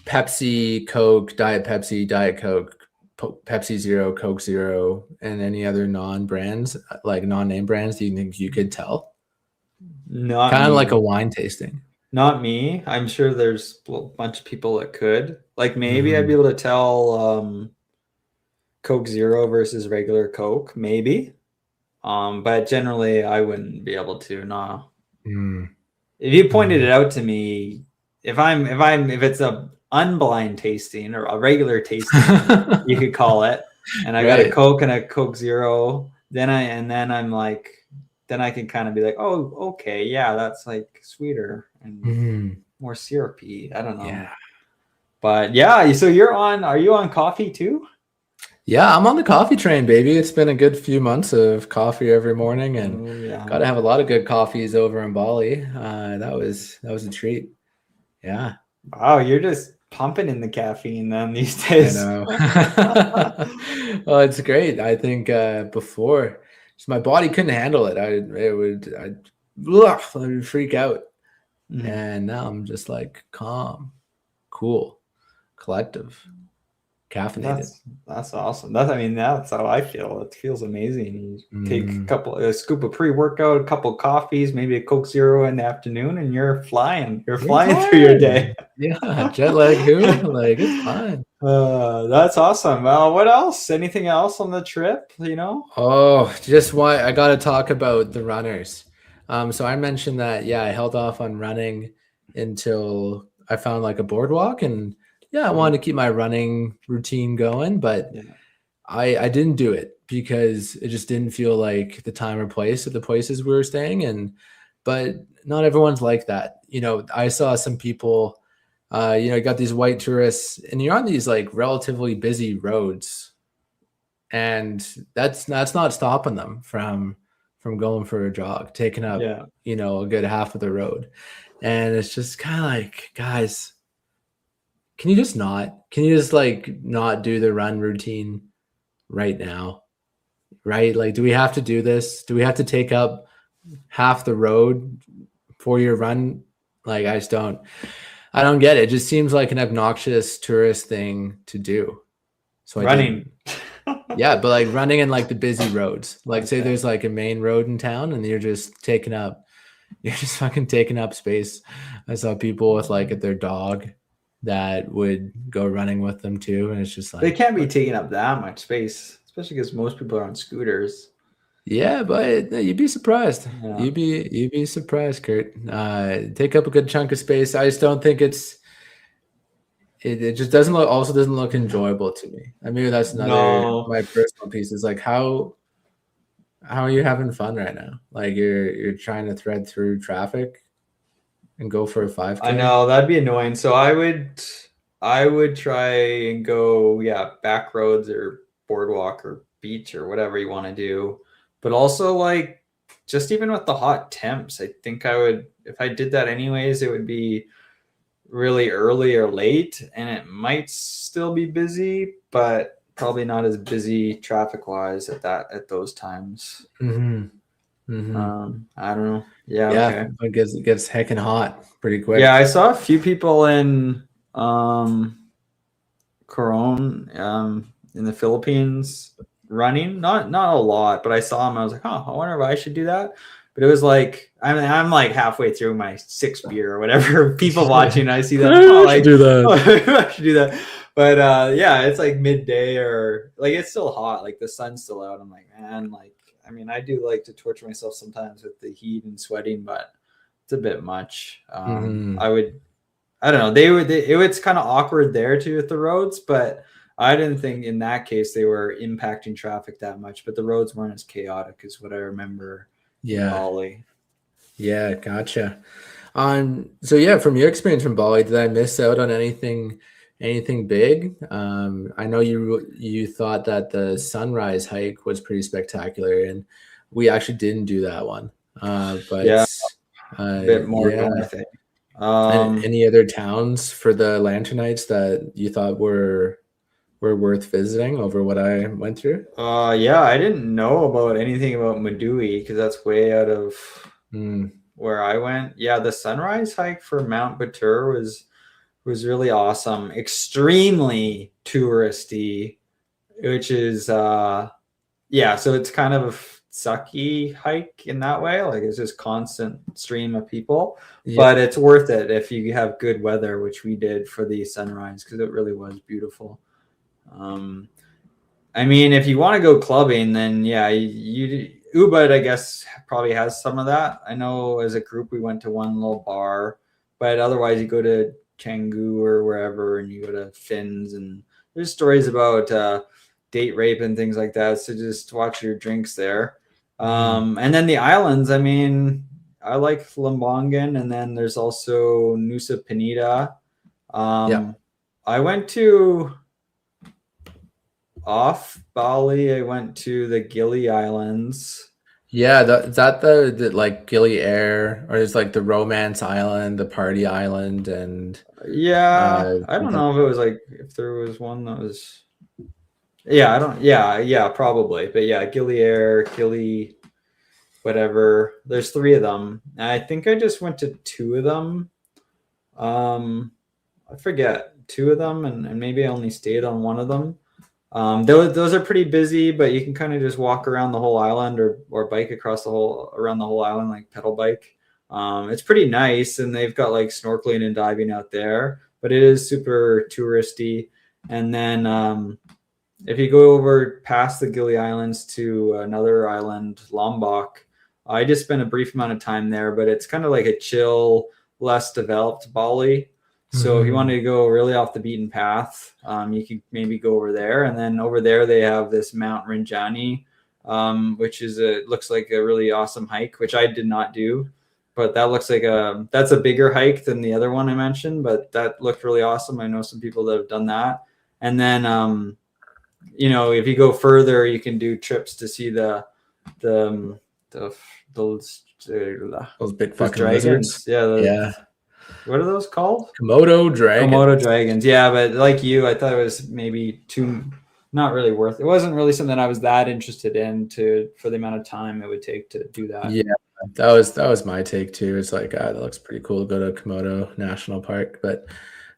Pepsi, Coke, Diet Coke, Pepsi Zero, Coke Zero, and any other non-brands, like non-name brands? Do you think you could tell? Not kind of like a wine tasting. Not me. I'm sure there's a bunch of people that could. Like maybe I'd be able to tell Coke Zero versus regular Coke, maybe. But generally I wouldn't be able to. No. If you pointed it out to me, if it's a unblind tasting or a regular tasting, you could call it, and I got a Coke and a Coke Zero, then I can kind of be like, oh, okay, yeah, that's like sweeter and more syrupy. I don't know. Yeah. But yeah, so are you on coffee too? Yeah, I'm on the coffee train, baby. It's been a good few months of coffee every morning, and got to have a lot of good coffees over in Bali. That was a treat. Yeah. Wow, you're just pumping in the caffeine then these days. I know. Well, it's great. I think before, just my body couldn't handle it. I'd freak out, and now I'm just like calm, cool, collective. Caffeinated. That's awesome. That's how I feel. It feels amazing. You take a scoop of pre-workout, a couple of coffees, maybe a Coke Zero in the afternoon, and you're flying. You're flying through your day. Yeah, jet lag. Like it's fine. That's awesome. Well, what else? Anything else on the trip? Oh, just why I got to talk about the runners. So I mentioned that I held off on running until I found like a boardwalk, and yeah, I wanted to keep my running routine going, but Yeah. I didn't do it because it just didn't feel like the time or place at the places we were staying. And but not everyone's like that. You know, I saw some people, you know, you got these white tourists, and you're on these like relatively busy roads, and that's not stopping them from going for a jog, taking up, Yeah. you know, a good half of the road. And it's just kind of like, guys, can you just like not do the run routine right now? Right? Like, do we have to do this? Do we have to take up half the road for your run? Like, I don't get it. It just seems like an obnoxious tourist thing to do. So I Running. didn't. Yeah, but like running in like the busy roads. Like say Okay. there's like a main road in town and you're just fucking taking up space. I saw people with like their dog that would go running with them too. And it's just They like, can't be taking up that much space, especially because most people are on scooters. yeah, but you'd be surprised. Yeah. You'd be surprised, Kurt. Take up a good chunk of space. I just don't think it just doesn't look enjoyable to me. I mean, that's another No. my personal piece is like how are you having fun right now? Like you're trying to thread through traffic and go for a 5K. I know that'd be annoying. So I would try and go, yeah, back roads or boardwalk or beach or whatever you want to do. But also like just even with the hot temps, I think I would, if I did that anyways, it would be really early or late, and it might still be busy, but probably not as busy traffic wise at those times. Mm-hmm. I don't know. Yeah. Yeah, Okay. it gets heckin' hot pretty quick. Yeah, I saw a few people in Coron in the Philippines running. Not a lot, but I saw them. I was like, oh, I wonder if I should do that. But it was like I'm like halfway through my sixth beer or whatever. People watching, I see that. Oh, like, do that. Oh, I should do that. But yeah, it's like midday or like it's still hot. Like the sun's still out. I'm like, man, like I mean, I do like to torture myself sometimes with the heat and sweating, but it's a bit much. I don't know. It's kind of awkward there too with the roads, but I didn't think in that case they were impacting traffic that much. But the roads weren't as chaotic as what I remember in Bali. Yeah, gotcha. So yeah, from your experience from Bali, did I miss out on anything big? I know you thought that the sunrise hike was pretty spectacular, and we actually didn't do that one. But yeah, a bit more yeah. north. Any other towns for the lantern nights that you thought were worth visiting over what I went through? Yeah, I didn't know about anything about Madui because that's way out of where I went. Yeah, the sunrise hike for Mount Batur was really awesome. Extremely touristy, which is yeah, so it's kind of a sucky hike in that way. Like it's just constant stream of people, but it's worth it if you have good weather, which we did for the sunrise because it really was beautiful. I mean, if you want to go clubbing, then yeah, Ubud, I guess, probably has some of that. I know as a group we went to one little bar, but otherwise you go to Canggu or wherever and you go to Finn's, and there's stories about date rape and things like that. So just watch your drinks there. And then the islands, I mean, I like Lombongan, and then there's also Nusa Penida. I went to off Bali. I went to the Gili Islands. Yeah, is that the like Gili Air, or is like the Romance Island, the Party Island, and yeah, I don't know if it was like if there was one that was. Yeah, I don't. Yeah, probably. But yeah, Gili Air, Gili, whatever. There's 3 of them. And I think I just went to 2 of them. I forget 2 of them, and maybe I only stayed on one of them. Those are pretty busy, but you can kind of just walk around the whole island or bike across around the whole island, like pedal bike. It's pretty nice, and they've got like snorkeling and diving out there, but it is super touristy. And then if you go over past the Gili Islands to another island, Lombok, I just spent a brief amount of time there, but it's kind of like a chill, less developed Bali. So if you wanted to go really off the beaten path, you could maybe go over there. And then over there, they have this Mount Rinjani, which looks like a really awesome hike, which I did not do. But that looks like that's a bigger hike than the other one I mentioned, but that looked really awesome. I know some people that have done that. And then, if you go further, you can do trips to see those big fucking dragons. lizards. Yeah. What are those called? Komodo dragons. Komodo dragons. Yeah, but like you, I thought it was maybe not really worth it. It wasn't really something I was that interested in for the amount of time it would take to do that. Yeah, that was my take too. It's like, that looks pretty cool to go to Komodo National Park, but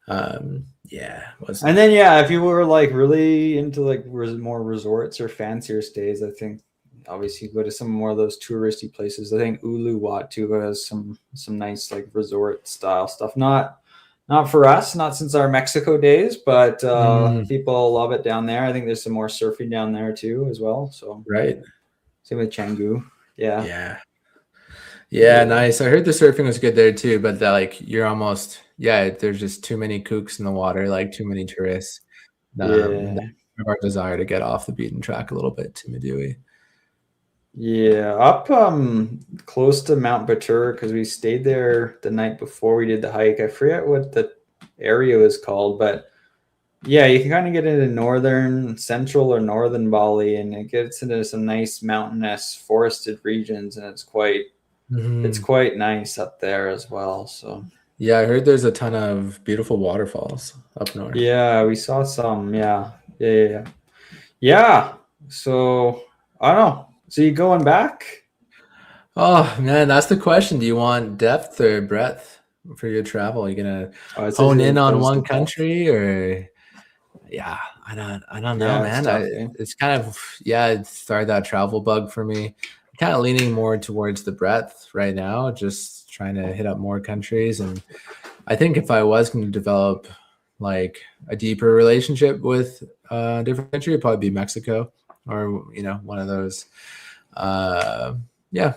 yeah. And then if you were like really into like more resorts or fancier stays, I think obviously go to some more of those touristy places. I think Uluwatu has some nice like resort style stuff. Not for us, not since our Mexico days, but people love it down there. I think there's some more surfing down there too as well. So right. Same with Canggu. Yeah, nice. I heard the surfing was good there too, but you're almost there's just too many kooks in the water, like too many tourists. Our desire to get off the beaten track a little bit to Medui. Yeah, up close to Mount Batur, because we stayed there the night before we did the hike. I forget what the area is called, but yeah, you can kind of get into central or northern Bali, and it gets into some nice mountainous forested regions, and it's quite nice up there as well. So yeah, I heard there's a ton of beautiful waterfalls up north. Yeah, we saw some. Yeah. So I don't know. So you going back? Oh man, that's the question. Do you want depth or breadth for your travel? Are you gonna hone in on one country, or I don't know, man. It's kind of it started that travel bug for me. I'm kind of leaning more towards the breadth right now, just trying to hit up more countries. And I think if I was going to develop like a deeper relationship with a different country, it'd probably be Mexico, or one of those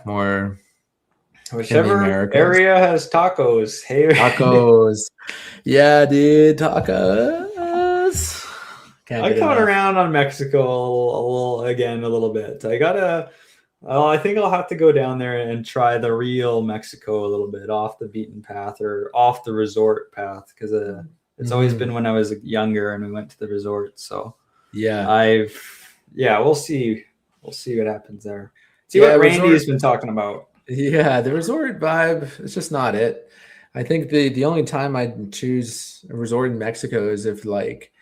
more whichever area has tacos. Hey, tacos. Yeah, dude, tacos. I'm coming around on Mexico a little bit. I think I'll have to go down there and try the real Mexico a little bit, off the beaten path or off the resort path, because it's always been when I was younger and we went to the resort. So we'll see what happens there. See what Randy's been talking about. Yeah, the resort vibe, it's just not it. I think the only time I'd choose a resort in Mexico is if like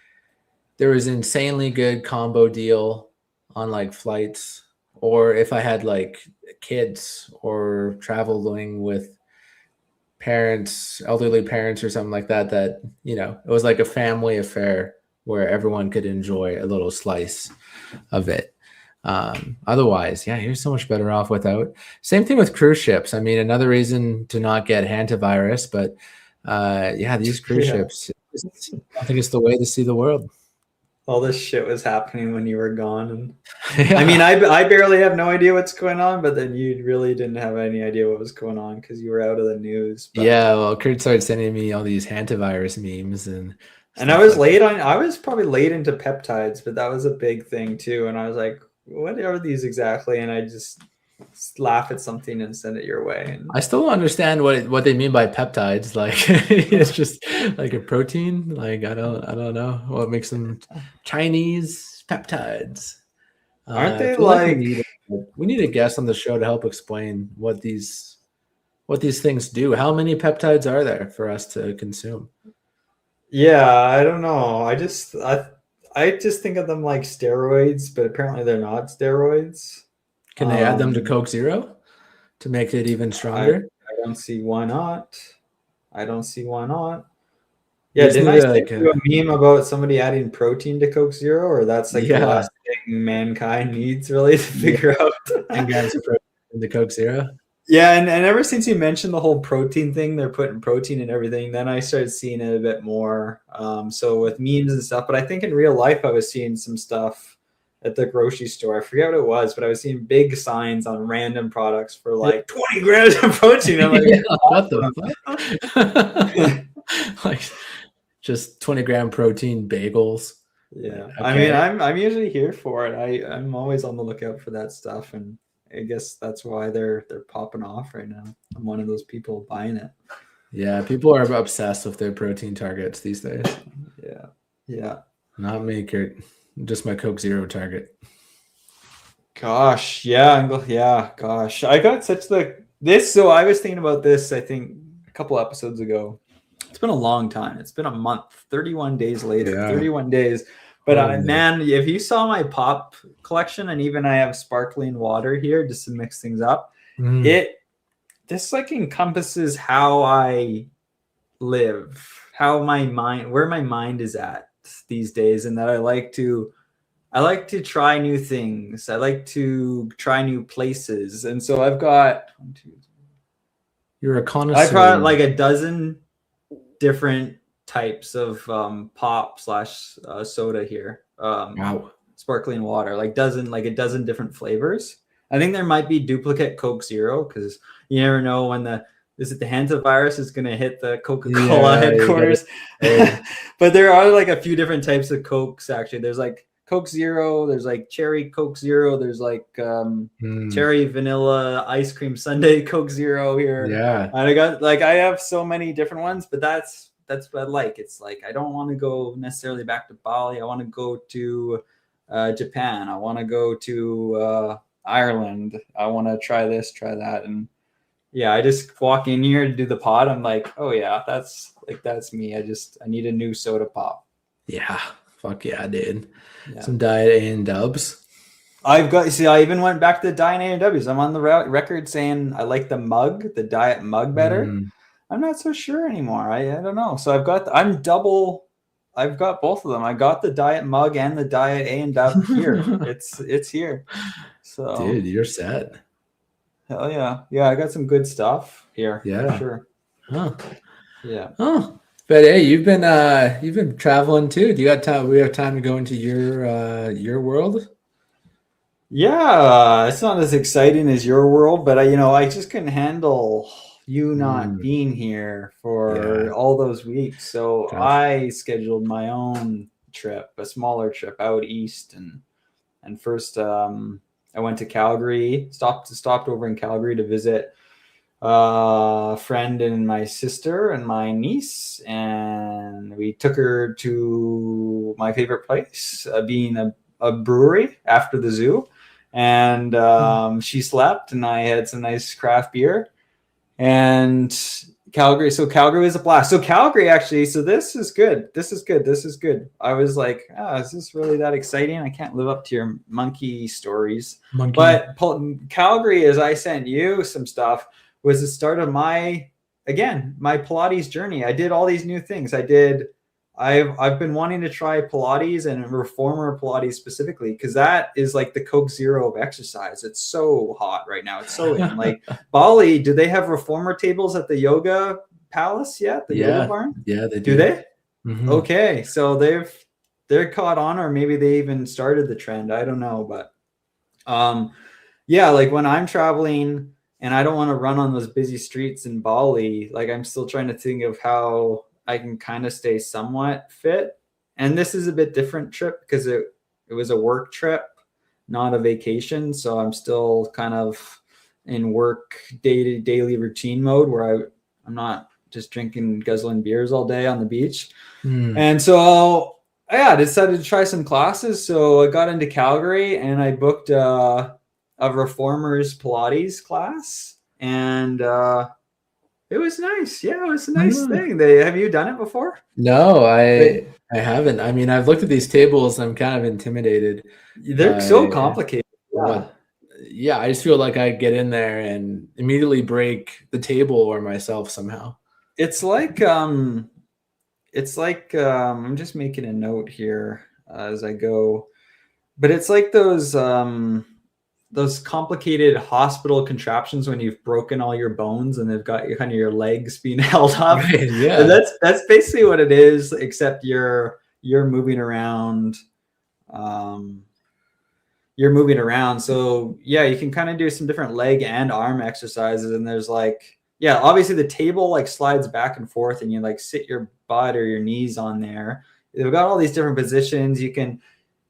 there was an insanely good combo deal on like flights, or if I had like kids or traveling with parents, elderly parents or something like that, it was like a family affair where everyone could enjoy a little slice of it. Otherwise, you're so much better off without. Same thing with cruise ships. I mean, another reason to not get hantavirus, but these cruise ships, I think it's the way to see the world. All this shit was happening when you were gone, and I mean, I barely have no idea what's going on, but then you really didn't have any idea what was going on because you were out of the news. But well, Kurt started sending me all these hantavirus memes, and I was I was probably late into peptides, but that was a big thing too, and I was like, what are these exactly? And I just laugh at something and send it your way. And I still don't understand what they mean by peptides. Like it's just like a protein. Like I don't know what makes them Chinese peptides. Aren't they we need a guest on the show to help explain what these things do. How many peptides are there for us to consume? Yeah, I don't know. I just think of them like steroids, but apparently they're not steroids. Can they add them to Coke Zero to make it even stronger? I don't see why not. Yeah, didn't I send you a meme about somebody adding protein to Coke Zero, or that's like the last thing mankind needs really to figure out? And guys, protein in the Coke Zero. Yeah, and ever since you mentioned the whole protein thing, they're putting protein in everything, then I started seeing it a bit more. So with memes and stuff, but I think in real life I was seeing some stuff at the grocery store. I forget what it was, but I was seeing big signs on random products for like 20 grams of protein. I'm like, what the fuck? Like just 20-gram protein bagels. Yeah. Okay. I mean, I'm usually here for it. I'm always on the lookout for that stuff, and I guess that's why they're popping off right now. I'm one of those people buying it. Yeah, people are obsessed with their protein targets these days. Yeah. Yeah. Not me, Kurt. Just my Coke Zero target. Gosh, yeah, yeah, gosh. I got such this, so I was thinking about this, I think a couple episodes ago. It's been a long time. It's been a month, 31 days later, Yeah. 31 days. But Oh, man, if you saw my pop collection, and even I have sparkling water here just to mix things up, this like encompasses how I live, how where my mind is at these days, and that I like to try new things. I like to try new places. And so I've got You're a connoisseur. I've got like a dozen different types of pop / soda here. Wow. Sparkling water, like a dozen different flavors. I think there might be duplicate Coke Zero, because you never know when the hantavirus is going to hit the Coca-Cola headquarters. But there are like a few different types of Cokes, actually. There's like Coke Zero, there's like cherry Coke Zero, there's like cherry vanilla ice cream sundae Coke Zero here. Yeah. And I have so many different ones, but that's what I like. It's like I don't want to go necessarily back to Bali. I want to go to Japan. I want to go to Ireland. I want to try this, try that. And yeah, I just walk in here to do the pod. I'm like, oh yeah, that's me. I need a new soda pop. Yeah. Fuck yeah, dude. Yeah. Some Diet A and Dubs. I even went back to the Diet A&Ws. I'm on the record saying I like the Diet mug better. I'm not so sure anymore. I don't know. So I've got both of them. I got the Diet mug and the Diet A&W here. It's here. So dude, you're set. Hell yeah. Yeah, I got some good stuff here. Yeah. For sure. Huh. Yeah. Oh. But hey, you've been traveling too. Do you got time? We have time to go into your world? Yeah, it's not as exciting as your world, but I just couldn't handle you not being here for all those weeks. So I scheduled my own trip, a smaller trip out east, and first I went to Calgary, stopped over in Calgary to visit a friend and my sister and my niece, and we took her to my favorite place, being a brewery after the zoo. And she slept, and I had some nice craft beer. And Calgary was a blast. So Calgary, actually, so this is good. I was like, is this really that exciting? I can't live up to your monkey stories. But Calgary, as I sent you some stuff, was the start of my Pilates journey. I did all these new things. I've been wanting to try Pilates, and reformer Pilates specifically, because that is like the Coke Zero of exercise. It's so hot right now. It's so in. Like Bali, do they have reformer tables at the yoga palace yet? The yoga barn? Yeah, they do. Do they? Mm-hmm. Okay, so they're caught on, or maybe they even started the trend. I don't know, but like when I'm traveling and I don't want to run on those busy streets in Bali, like I'm still trying to think of how I can kind of stay somewhat fit. And this is a bit different trip because it was a work trip, not a vacation. So I'm still kind of in work daily routine mode where I'm not just guzzling beers all day on the beach. And so I decided to try some classes. So I got into Calgary and I booked a reformers Pilates class, and it was nice. Yeah, it was a nice thing. Have you done it before? No, I haven't. I mean, I've looked at these tables. I'm kind of intimidated. They're so complicated. Yeah, I just feel like I get in there and immediately break the table or myself somehow. It's like I'm just making a note here as I go, but it's like those complicated hospital contraptions when you've broken all your bones and they've got kind of your legs being held up. Right, yeah. And that's basically what it is, except you're moving around. You're moving around. So yeah, you can kind of do some different leg and arm exercises. And there's like yeah, obviously the table like slides back and forth, and you like sit your butt or your knees on there. They've got all these different positions.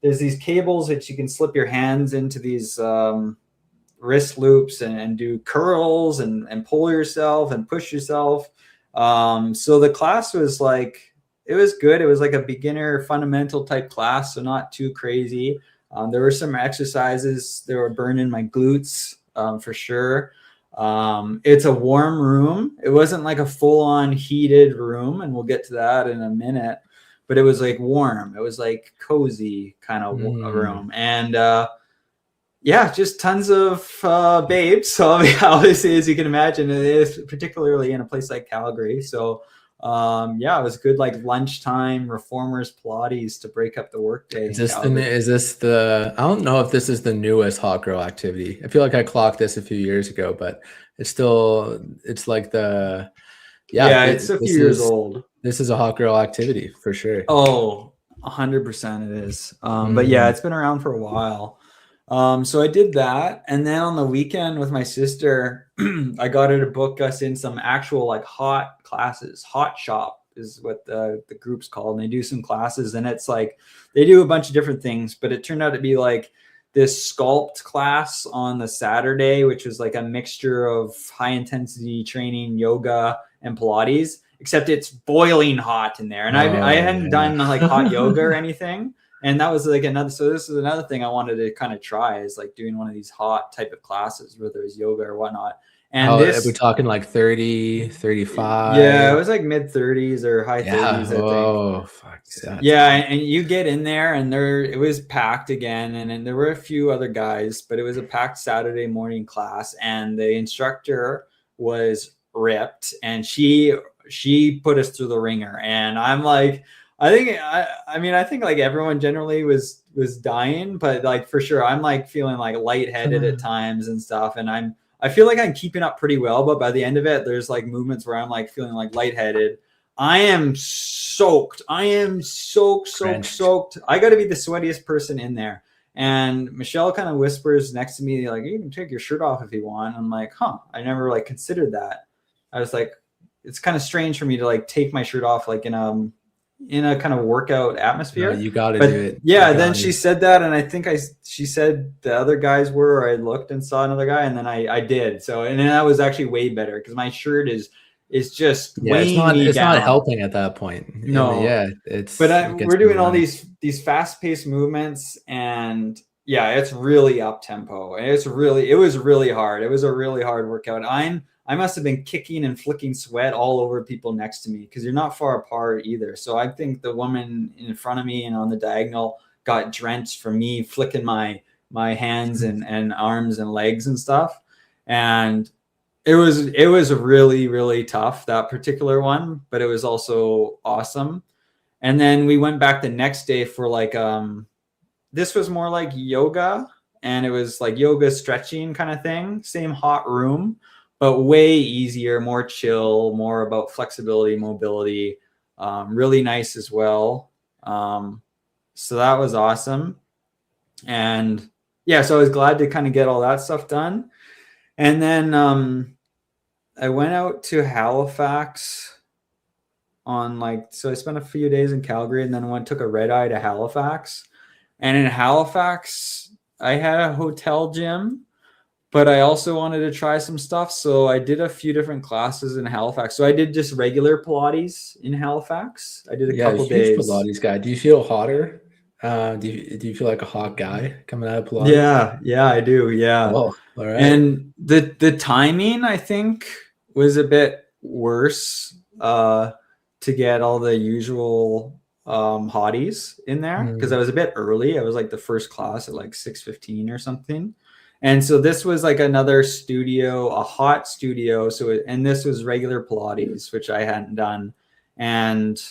There's these cables that you can slip your hands into these wrist loops and do curls and pull yourself and push yourself. So the class was like, it was good. It was like a beginner fundamental type class, so not too crazy. There were some exercises that were burning my glutes for sure. It's a warm room. It wasn't like a full-on heated room, and we'll get to that in a minute, but it was like warm. It was like cozy kind of room. And yeah, just tons of babes. So obviously, as you can imagine, it is particularly in a place like Calgary. So yeah, it was good like lunchtime reformers Pilates to break up the workday. Is this the I don't know if this is the newest hot girl activity. I feel like I clocked this a few years ago, but it's like the it's a few years old. This is a hot girl activity for sure. Oh, 100% it is. But yeah, it's been around for a while. So I did that, and then on the weekend with my sister, I got her to book us in some actual like hot classes. Hot shop is what the group's called, and they do some classes, and it's like they do a bunch of different things, but it turned out to be like this sculpt class on the Saturday, which was like a mixture of high intensity training, yoga, and Pilates, except it's boiling hot in there. And I hadn't done like hot yoga or anything. And that was like so this is another thing I wanted to kind of try, is like doing one of these hot type of classes, whether it's yoga or whatnot. And are we talking like 30, 35? Yeah, it was like mid 30s or high 30s, I think. Oh, fuck. Yeah, and you get in there, and it was packed again, and there were a few other guys, but it was a packed Saturday morning class, and the instructor was ripped, and she put us through the ringer. And I'm like, I think like everyone generally was dying, but like for sure I'm like feeling like lightheaded at times and stuff, and I feel like I'm keeping up pretty well, but by the end of it, there's like movements where I'm like feeling like lightheaded. I am soaked. I am soaked. I got to be the sweatiest person in there. And Michelle kind of whispers next to me, like, you can take your shirt off if you want. I'm like, I never like considered that. I was like, it's kind of strange for me to like take my shirt off, like in a kind of workout atmosphere. No, you got to do it. Yeah. Then she said that, and I think she said the other guys were, or I looked and saw another guy, and then I did. So, and then that was actually way better, because my shirt is just it's not helping at that point. No. Yeah. We're doing all these fast paced movements, and yeah, it's really up tempo. And it was really hard. It was a really hard workout. I must have been kicking and flicking sweat all over people next to me, because you're not far apart either. So I think the woman in front of me and on the diagonal got drenched from me flicking my hands and arms and legs and stuff. And it was really, really tough, that particular one, but it was also awesome. And then we went back the next day for like, this was more like yoga, and it was like yoga stretching kind of thing. Same hot room, but way easier, more chill, more about flexibility, mobility, really nice as well. So that was awesome. And yeah, so I was glad to kind of get all that stuff done. And then I went out to Halifax so I spent a few days in Calgary, and then took a red eye to Halifax. And in Halifax, I had a hotel gym, but I also wanted to try some stuff. So I did a few different classes in Halifax. So I did just regular Pilates in Halifax. I did a couple days. Pilates guy. Do you feel hotter? Do you feel like a hot guy coming out of Pilates? Yeah, I do. Yeah. Oh, all right. And the timing, I think, was a bit worse to get all the usual hotties in there, because I was a bit early. I was like the first class at like 6:15 or something. And so this was like another studio, a hot studio. And this was regular Pilates, which I hadn't done. And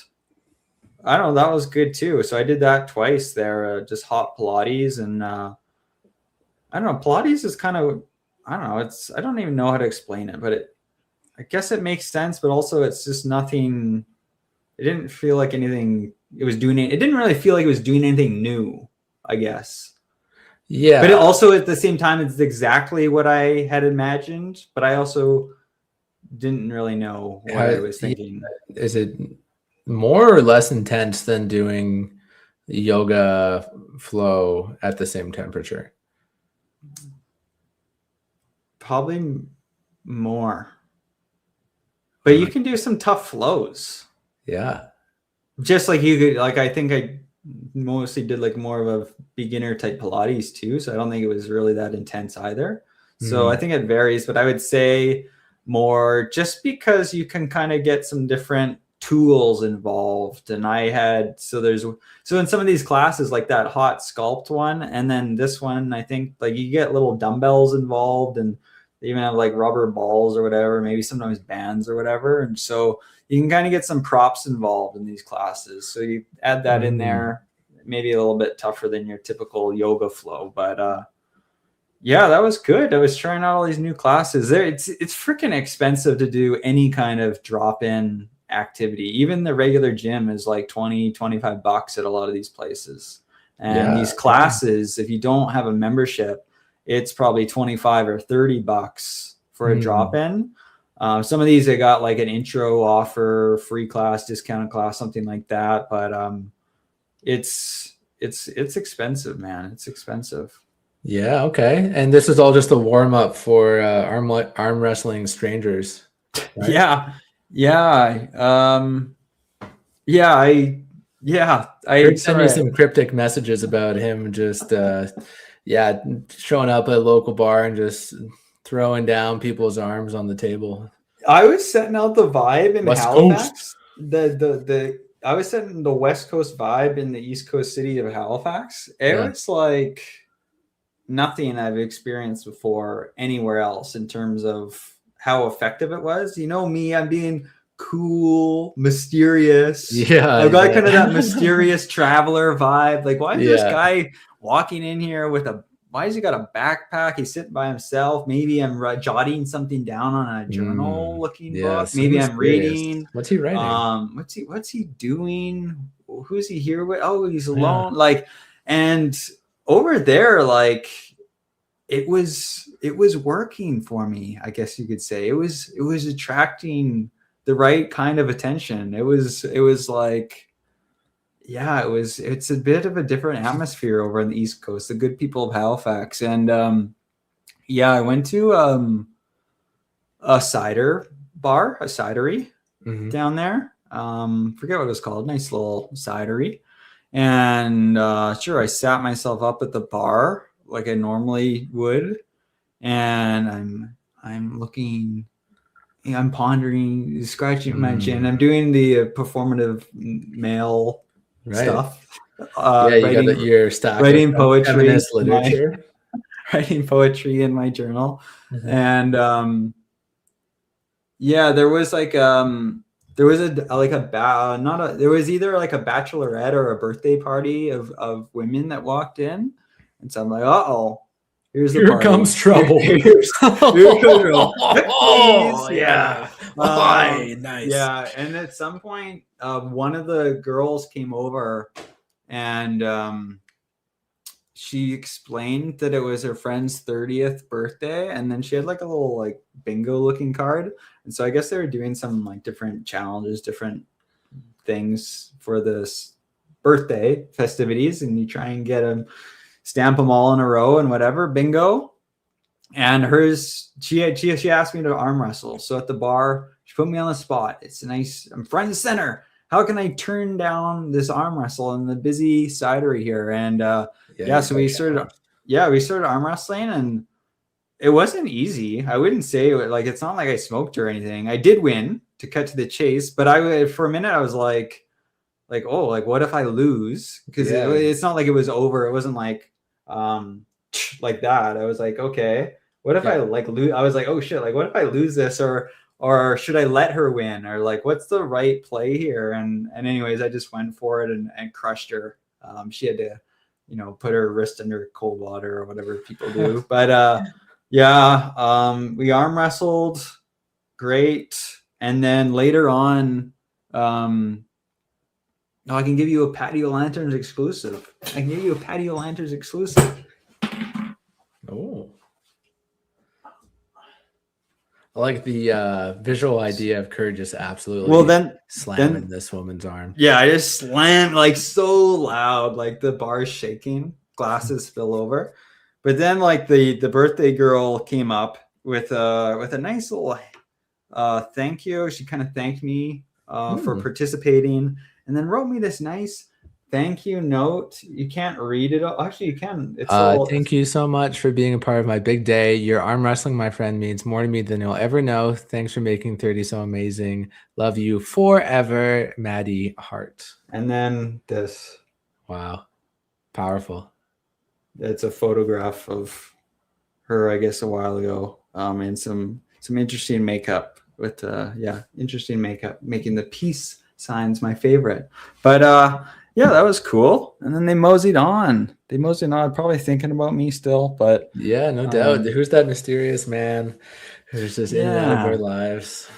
I don't know, that was good too. So I did that twice there, just hot Pilates. And I don't know, Pilates is kind of, I don't know, I don't even know how to explain it, but I guess it makes sense, but also it's just nothing. It didn't feel like anything it didn't really feel like it was doing anything new, I guess. Yeah. But it also at the same time, it's exactly what I had imagined. But I also didn't really know what I was thinking. Is it more or less intense than doing yoga flow at the same temperature? Probably more. But you can do some tough flows. Yeah. Just like you could, like, I think I mostly did like more of a beginner type Pilates too. So I don't think it was really that intense either. So I think it varies, but I would say more just because you can kind of get some different tools involved. And I had, so in some of these classes, like that hot sculpt one, and then this one, I think like you get little dumbbells involved, and they even have like rubber balls or whatever, maybe sometimes bands or whatever. And so you can kind of get some props involved in these classes. So you add that in there, maybe a little bit tougher than your typical yoga flow, but yeah, that was good. I was trying out all these new classes there. It's freaking expensive to do any kind of drop-in activity. Even the regular gym is like $20-25 at a lot of these places. And these classes, if you don't have a membership, it's probably $25 or $30 for a drop-in. Some of these, they got like an intro offer, free class, discounted class, something like that. But it's expensive, man. It's expensive. Yeah. Okay. And this is all just a warm up for arm wrestling strangers. Right? Yeah. Yeah. I sent you some cryptic messages about him just showing up at a local bar and just throwing down people's arms on the table. I was setting out the vibe in West Halifax. I was setting the West Coast vibe in the East Coast city of Halifax. It was like nothing I've experienced before anywhere else in terms of how effective it was. You know me, I'm being cool, mysterious. Yeah, I've got kind of that mysterious traveler vibe. Like, why is this guy walking in here with why has he got a backpack? He's sitting by himself. Maybe I'm jotting something down on a journal looking book. Maybe I'm reading. What's he writing? What's he doing? Who's he here with? Oh, he's alone. Like, and over there, like, it was working for me, I guess you could say. It was attracting the right kind of attention. It was like, it's a bit of a different atmosphere over on the East Coast, the good people of Halifax. And I went to a cider bar, a cidery down there. Forget what it was called. Nice little cidery. And I sat myself up at the bar like I normally would, and I'm looking, I'm pondering, scratching my chin. I'm doing the performative male stuff. You got your stack writing poetry, feminist literature, writing poetry in my journal, and there was like there was there was either like a bachelorette or a birthday party of women that walked in. And so I'm like, here's the Here comes trouble. Here comes trouble. Oh, yeah. Nice. Yeah. And at some point, one of the girls came over and she explained that it was her friend's 30th birthday. And then she had like a little like bingo looking card. And so I guess they were doing some like different challenges, different things for this birthday festivities. And you try and get them, stamp them all in a row and whatever, bingo. And hers, she asked me to arm wrestle. So at the bar, she put me on the spot. It's nice. I'm front and center. How can I turn down this arm wrestle in the busy cidery here? And so we started arm wrestling, and it wasn't easy. I wouldn't say like, it's not like I smoked or anything. I did win, to cut to the chase, but for a minute I was like, what if I lose? Because it's not like it was over. It wasn't like like that. I was like, okay, what if I like lose? I was like, oh shit, like what if I lose this, or should I let her win, or like what's the right play here? And anyways, I just went for it and crushed her. She had to, put her wrist under cold water or whatever people do. But we arm wrestled, great. And then later on, I can give you a Patio Lanterns exclusive. Oh. I like the visual idea of Kurt just absolutely Well, then slamming this woman's arm. yeah, I just slammed like so loud, like the bar's shaking, glasses spill over. But then like the birthday girl came up with a nice little thank you. She kind of thanked me for participating, and then wrote me this nice thank you note. You can't read it. Actually, you can. It's Thank you so much for being a part of my big day. Your arm wrestling, my friend, means more to me than you'll ever know. Thanks for making 30 so amazing. Love you forever, Maddie Hart. And then this. Wow. Powerful. It's a photograph of her, I guess, a while ago, and some interesting makeup with interesting makeup, making the peace signs my favorite. But yeah, that was cool. And then they moseyed on. Probably thinking about me still, but yeah, no doubt. Who's that mysterious man who's just in and out of our lives?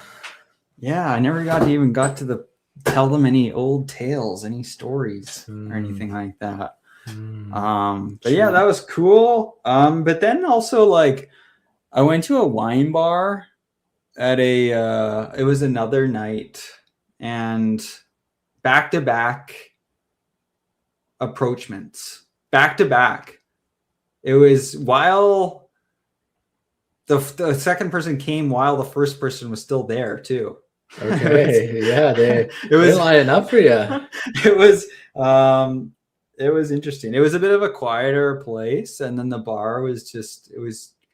Yeah, I never got to tell them any old tales, any stories or anything like that. But yeah, that was cool. But then also like I went to a wine bar at it was another night, and back-to-back approachments. Back-to-back. It was while the second person came while the first person was still there too. Okay. Yeah, it was lining up for you. It was interesting. It was a bit of a quieter place, and then the bar was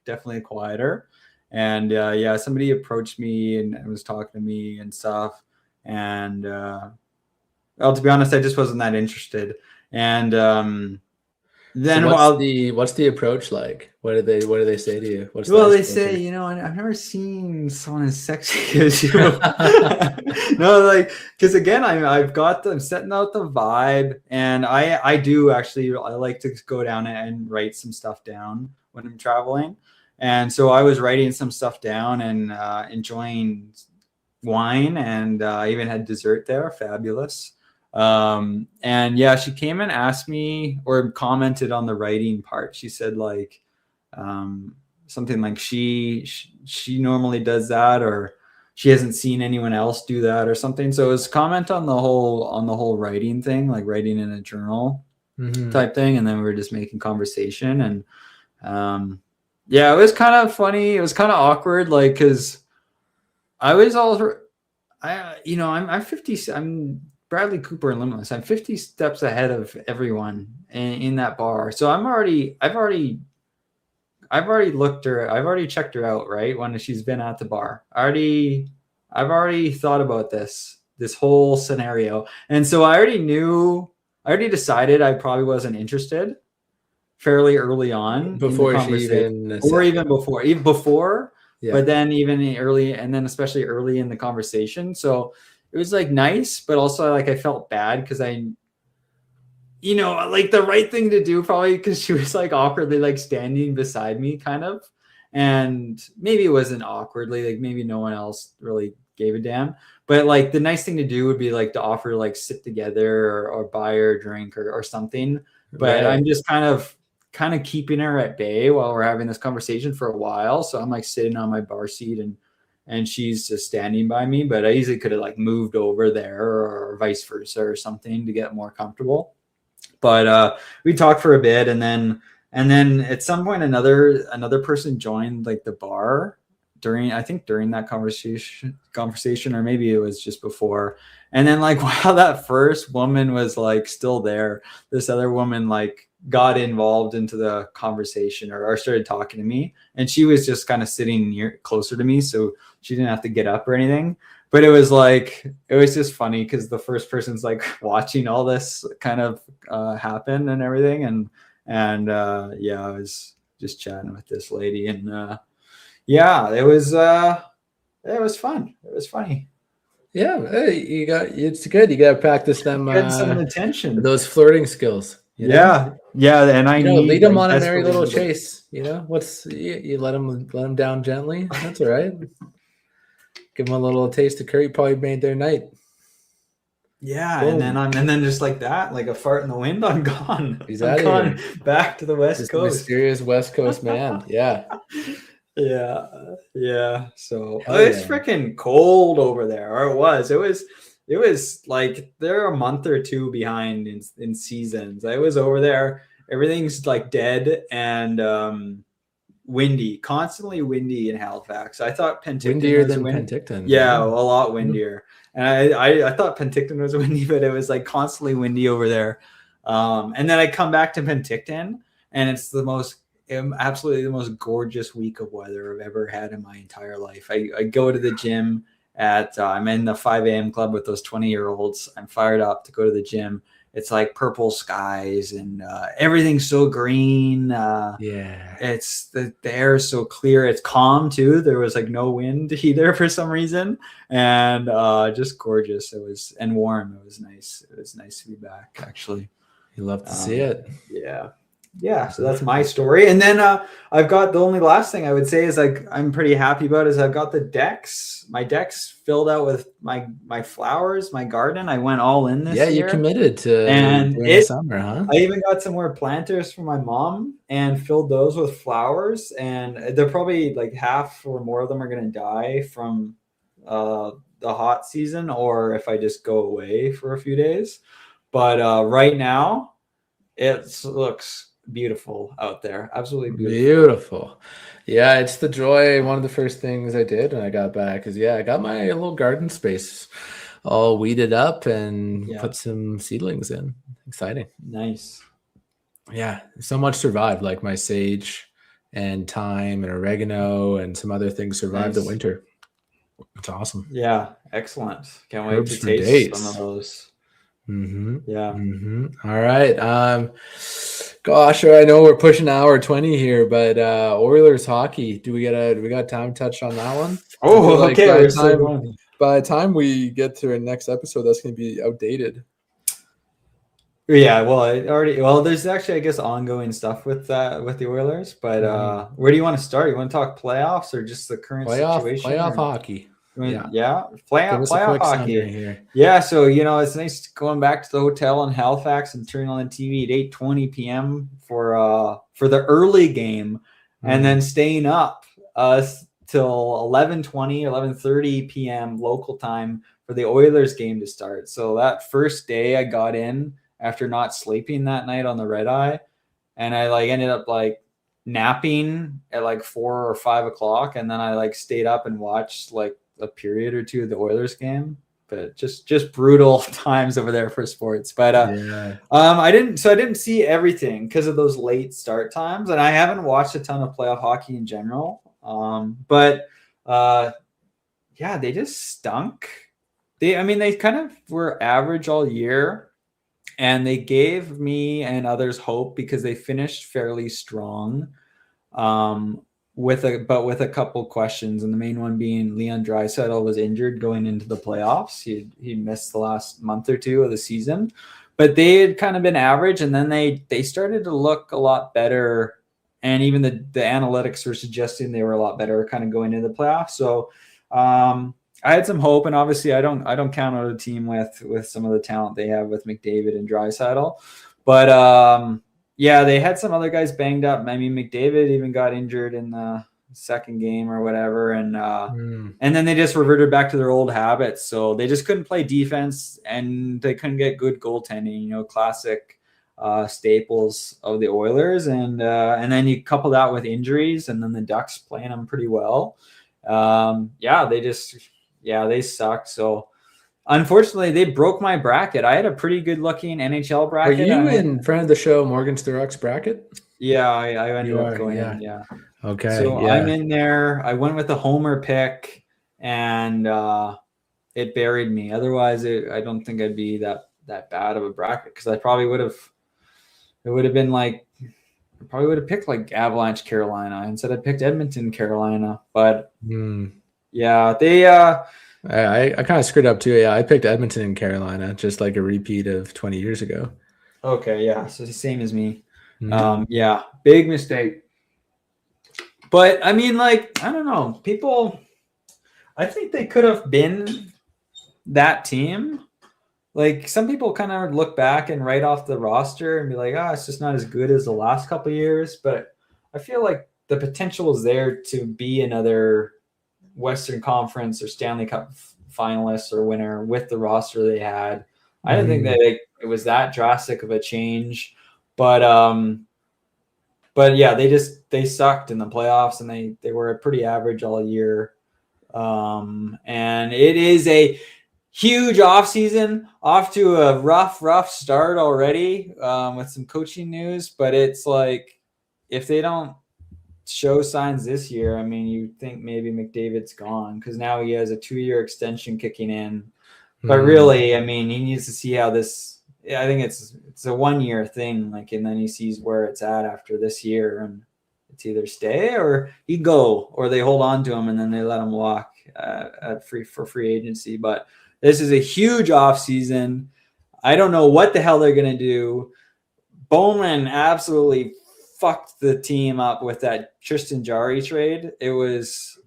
definitely quieter. And somebody approached me and was talking to me and stuff. And well, to be honest, I just wasn't that interested. And then so what's the approach like? What do they say to you? They say, I've never seen someone as sexy as you. No, like, because again, I'm setting out the vibe, and I do actually, I like to go down and write some stuff down when I'm traveling. And so I was writing some stuff down and enjoying wine, and I even had dessert there. Fabulous. And yeah, she came and asked me or commented on the writing part. She said like something like she normally does that, or she hasn't seen anyone else do that or something. So it was comment on the whole writing thing, like writing in a journal type thing. And then we were just making conversation, and yeah, it was kind of funny. It was kind of awkward, like, because I'm 50. I'm Bradley Cooper and Limitless. I'm 50 steps ahead of everyone in that bar. So I've already looked her. I've already checked her out, right? When she's been at the bar. I've already thought about this whole scenario. And so I already decided I probably wasn't interested fairly early on before she even, or even before, yeah. But then even early, and then especially early in the conversation. So it was like nice, but also like I felt bad because like the right thing to do probably, because she was like awkwardly like standing beside me kind of, and maybe it wasn't awkwardly, like maybe no one else really gave a damn, but like the nice thing to do would be like to offer like sit together or buy her a drink or something. But right. I'm just kind of keeping her at bay while we're having this conversation for a while. So I'm like sitting on my bar seat and she's just standing by me, but I easily could have like moved over there or vice versa or something to get more comfortable. But we talked for a bit, and then at some point another person joined like the bar during that conversation, or maybe it was just before. And then like while that first woman was like still there, this other woman like got involved into the conversation or started talking to me, and she was just kind of sitting closer to me, so she didn't have to get up or anything. But it was just funny because the first person's like watching all this kind of happen and everything, and I was just chatting with this lady, and it was fun. It was funny. Yeah, it's good. You got to practice them. Get some attention. Those flirting skills. Yeah, and I need lead them on a merry little chase. You let them down gently. That's all right. Give them a little taste of curry. Probably made their night. Yeah, boom. and then just like that, like a fart in the wind, I'm gone. He's out of here. Back to the West Coast. Mysterious West Coast man. Yeah. Yeah. So Hell it's yeah. freaking cold over there, or it was. It was like they're a month or two behind in seasons. I was over there. Everything's like dead and windy, constantly windy in Halifax. I thought Penticton Windier was than wind. Penticton. Yeah, a Yeah. lot Mm. windier. And I thought Penticton was windy, but it was like constantly windy over there. And then I come back to Penticton, and it's the most absolutely the most gorgeous week of weather I've ever had in my entire life. I go to the gym at I'm in the 5 a.m. club with those 20-year-olds. I'm fired up to go to the gym. It's like purple skies and everything's so green. Yeah. It's the air is so clear. It's calm too. There was like no wind either for some reason, and just gorgeous. It was and warm. It was nice. It was nice to be back actually. You love to see it. Yeah, so that's my story. And then I've got the only last thing I would say is like I'm pretty happy about is I've got the decks. My decks filled out with my flowers, my garden. I went all in this Yeah, you year. committed to And during the summer, huh? I even got some more planters from my mom and filled those with flowers. And they're probably like half or more of them are going to die from the hot season or if I just go away for a few days. But right now, it looks beautiful out there. Absolutely beautiful. Beautiful. Yeah, it's the joy. One of the first things I did when I got back is I got my little garden space all weeded up and Yeah, put some seedlings in. Exciting. nice. Yeah, so much survived, like my sage and thyme and oregano and some other things survived the Nice. winter. It's awesome. Yeah, excellent. Can't wait Herbs to for taste days. some of those. Mm-hmm. Yeah. Mm-hmm. All right. Gosh, I know we're pushing hour 20 here, but Oilers hockey. Do we got time to touch on that one? I feel Oh, like okay. We're still going. by the time we get to our next episode, that's gonna be outdated. Yeah, well, there's actually I guess ongoing stuff with the Oilers, but where do you want to start? You want to talk playoffs or just the current situation? Playoff or, hockey. Yeah. yeah, Give playoff us a quick hockey. summary here. Yeah, so it's nice going back to the hotel in Halifax and turning on the TV at 8:20 p.m. for the early game, and then staying up till 11:20, 11:30 p.m. local time for the Oilers game to start. So that first day I got in after not sleeping that night on the red eye, and I ended up napping at 4 or 5 o'clock, and then I stayed up and watched a period or two of the Oilers game. But just brutal times over there for sports. But I didn't see everything because of those late start times, and I haven't watched a ton of playoff hockey in general. But they just stunk. They kind of were average all year, and they gave me and others hope because they finished fairly strong. With a couple questions, and the main one being Leon Draisaitl was injured going into the playoffs. He missed the last month or two of the season, but they had kind of been average, and then they started to look a lot better, and even the analytics were suggesting they were a lot better kind of going into the playoffs. So I had some hope, and obviously I don't count out a team with some of the talent they have with McDavid and Draisaitl, but they had some other guys banged up. McDavid even got injured in the second game or whatever, and then they just reverted back to their old habits. So they just couldn't play defense, and they couldn't get good goaltending. Classic staples of the Oilers, and then you couple that with injuries, and then the Ducks playing them pretty well. They sucked. So. Unfortunately, they broke my bracket. I had a pretty good-looking NHL bracket. Are you in front of the show, Morgan Sturrock's bracket? Yeah, I ended up going in. Yeah. Okay. So I'm in there. I went with the homer pick, and it buried me. Otherwise, I don't think I'd be that bad of a bracket because I probably would have. It would have been I probably would have picked Avalanche, Carolina. Instead, I picked Edmonton, Carolina. But they. I kind of screwed up too. Yeah, I picked Edmonton and Carolina, just like a repeat of 20 years ago. Okay, yeah, so the same as me. Big mistake. But I don't know. People, I think they could have been that team. Some people kind of look back and write off the roster and be like, it's just not as good as the last couple of years. But I feel like the potential is there to be another Western Conference or Stanley Cup finalist or winner with the roster they had. I didn't think that it was that drastic of a change, but yeah, they sucked in the playoffs, and they were pretty average all year. And it is a huge offseason, off to a rough start already, with some coaching news. But it's like, if they don't show signs this year, I mean, you think maybe McDavid's gone, because now he has a 2-year extension kicking in. But really, I mean, he needs to see how this. I think it's a 1-year thing, like, and then he sees where it's at after this year, and it's either stay or he go, or they hold on to him and then they let him walk for free agency. But this is a huge off season. I don't know what the hell they're gonna do. Bowman absolutely fucked the team up with that Tristan Jarry trade. It was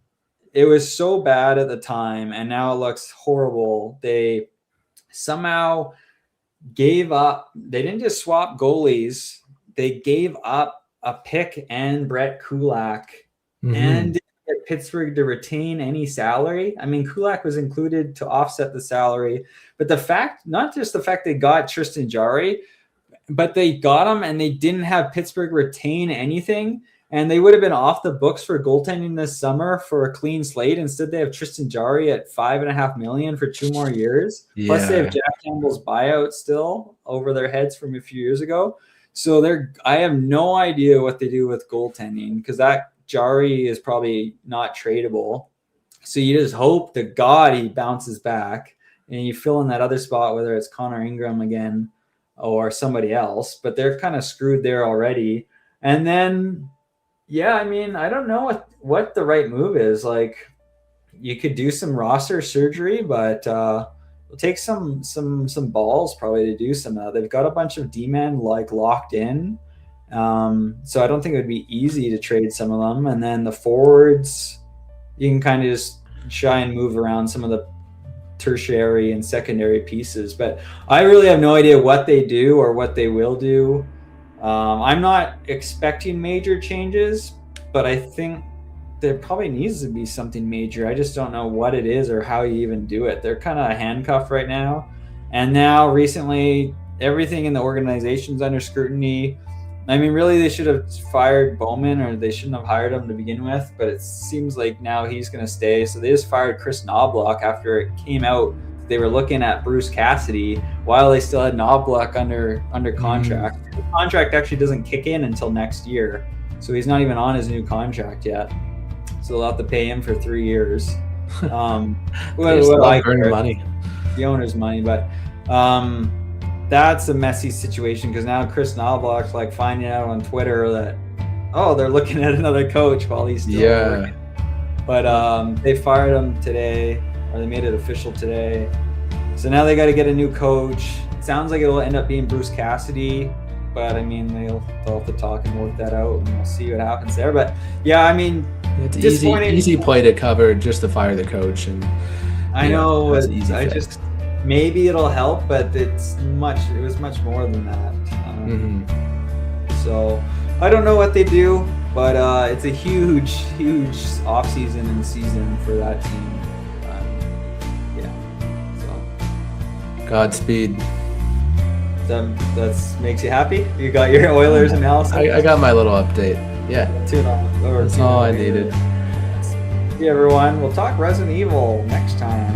so bad at the time, and now it looks horrible. They somehow gave up. They didn't just swap goalies. They gave up a pick and Brett Kulak, and didn't get Pittsburgh to retain any salary. I mean, Kulak was included to offset the salary, but not just the fact they got Tristan Jarry, but they got him and they didn't have Pittsburgh retain anything. And they would have been off the books for goaltending this summer for a clean slate. Instead, they have Tristan Jarry at $5.5 million for 2 more years. Yeah. Plus, they have Jack Campbell's buyout still over their heads from a few years ago. So I have no idea what they do with goaltending, because that Jarry is probably not tradable. So you just hope to God he bounces back, and you fill in that other spot, whether it's Connor Ingram again or somebody else. But they're kind of screwed there already. And then, yeah, I mean, I don't know what the right move is. Like, you could do some roster surgery, but it'll take some balls probably to do some of that. They've got a bunch of D-men like locked in, so I don't think it would be easy to trade some of them. And then the forwards, you can kind of just try and move around some of the tertiary and secondary pieces. But I really have no idea what they do or what they will do. I'm not expecting major changes, but I think there probably needs to be something major. I just don't know what it is or how you even do it. They're kind of handcuffed right now. And now recently, everything in the organization's under scrutiny. I mean, really, they should have fired Bowman, or they shouldn't have hired him to begin with, but it seems like now he's going to stay. So they just fired Chris Knobloch after it came out they were looking at Bruce Cassidy while they still had Knobloch under contract. The contract actually doesn't kick in until next year, so he's not even on his new contract yet. So they'll have to pay him for 3 years. Money. The owner's money, but that's a messy situation, because now Chris Knobloch's like finding out on Twitter that they're looking at another coach while he's still working. But they fired him today, or they made it official today. So now they got to get a new coach. It sounds like it'll end up being Bruce Cassidy, but I mean they'll have to talk and work that out, and we'll see what happens there. But yeah, I mean, it's an easy play to cover just to fire the coach, and I know maybe it'll help, but it was much more than that. So I don't know what they do, but it's a huge offseason and season for that team. Godspeed. That makes you happy? You got your Oilers analysis? I got my little update. Yeah. That's all I needed. See everyone. We'll talk Resident Evil next time.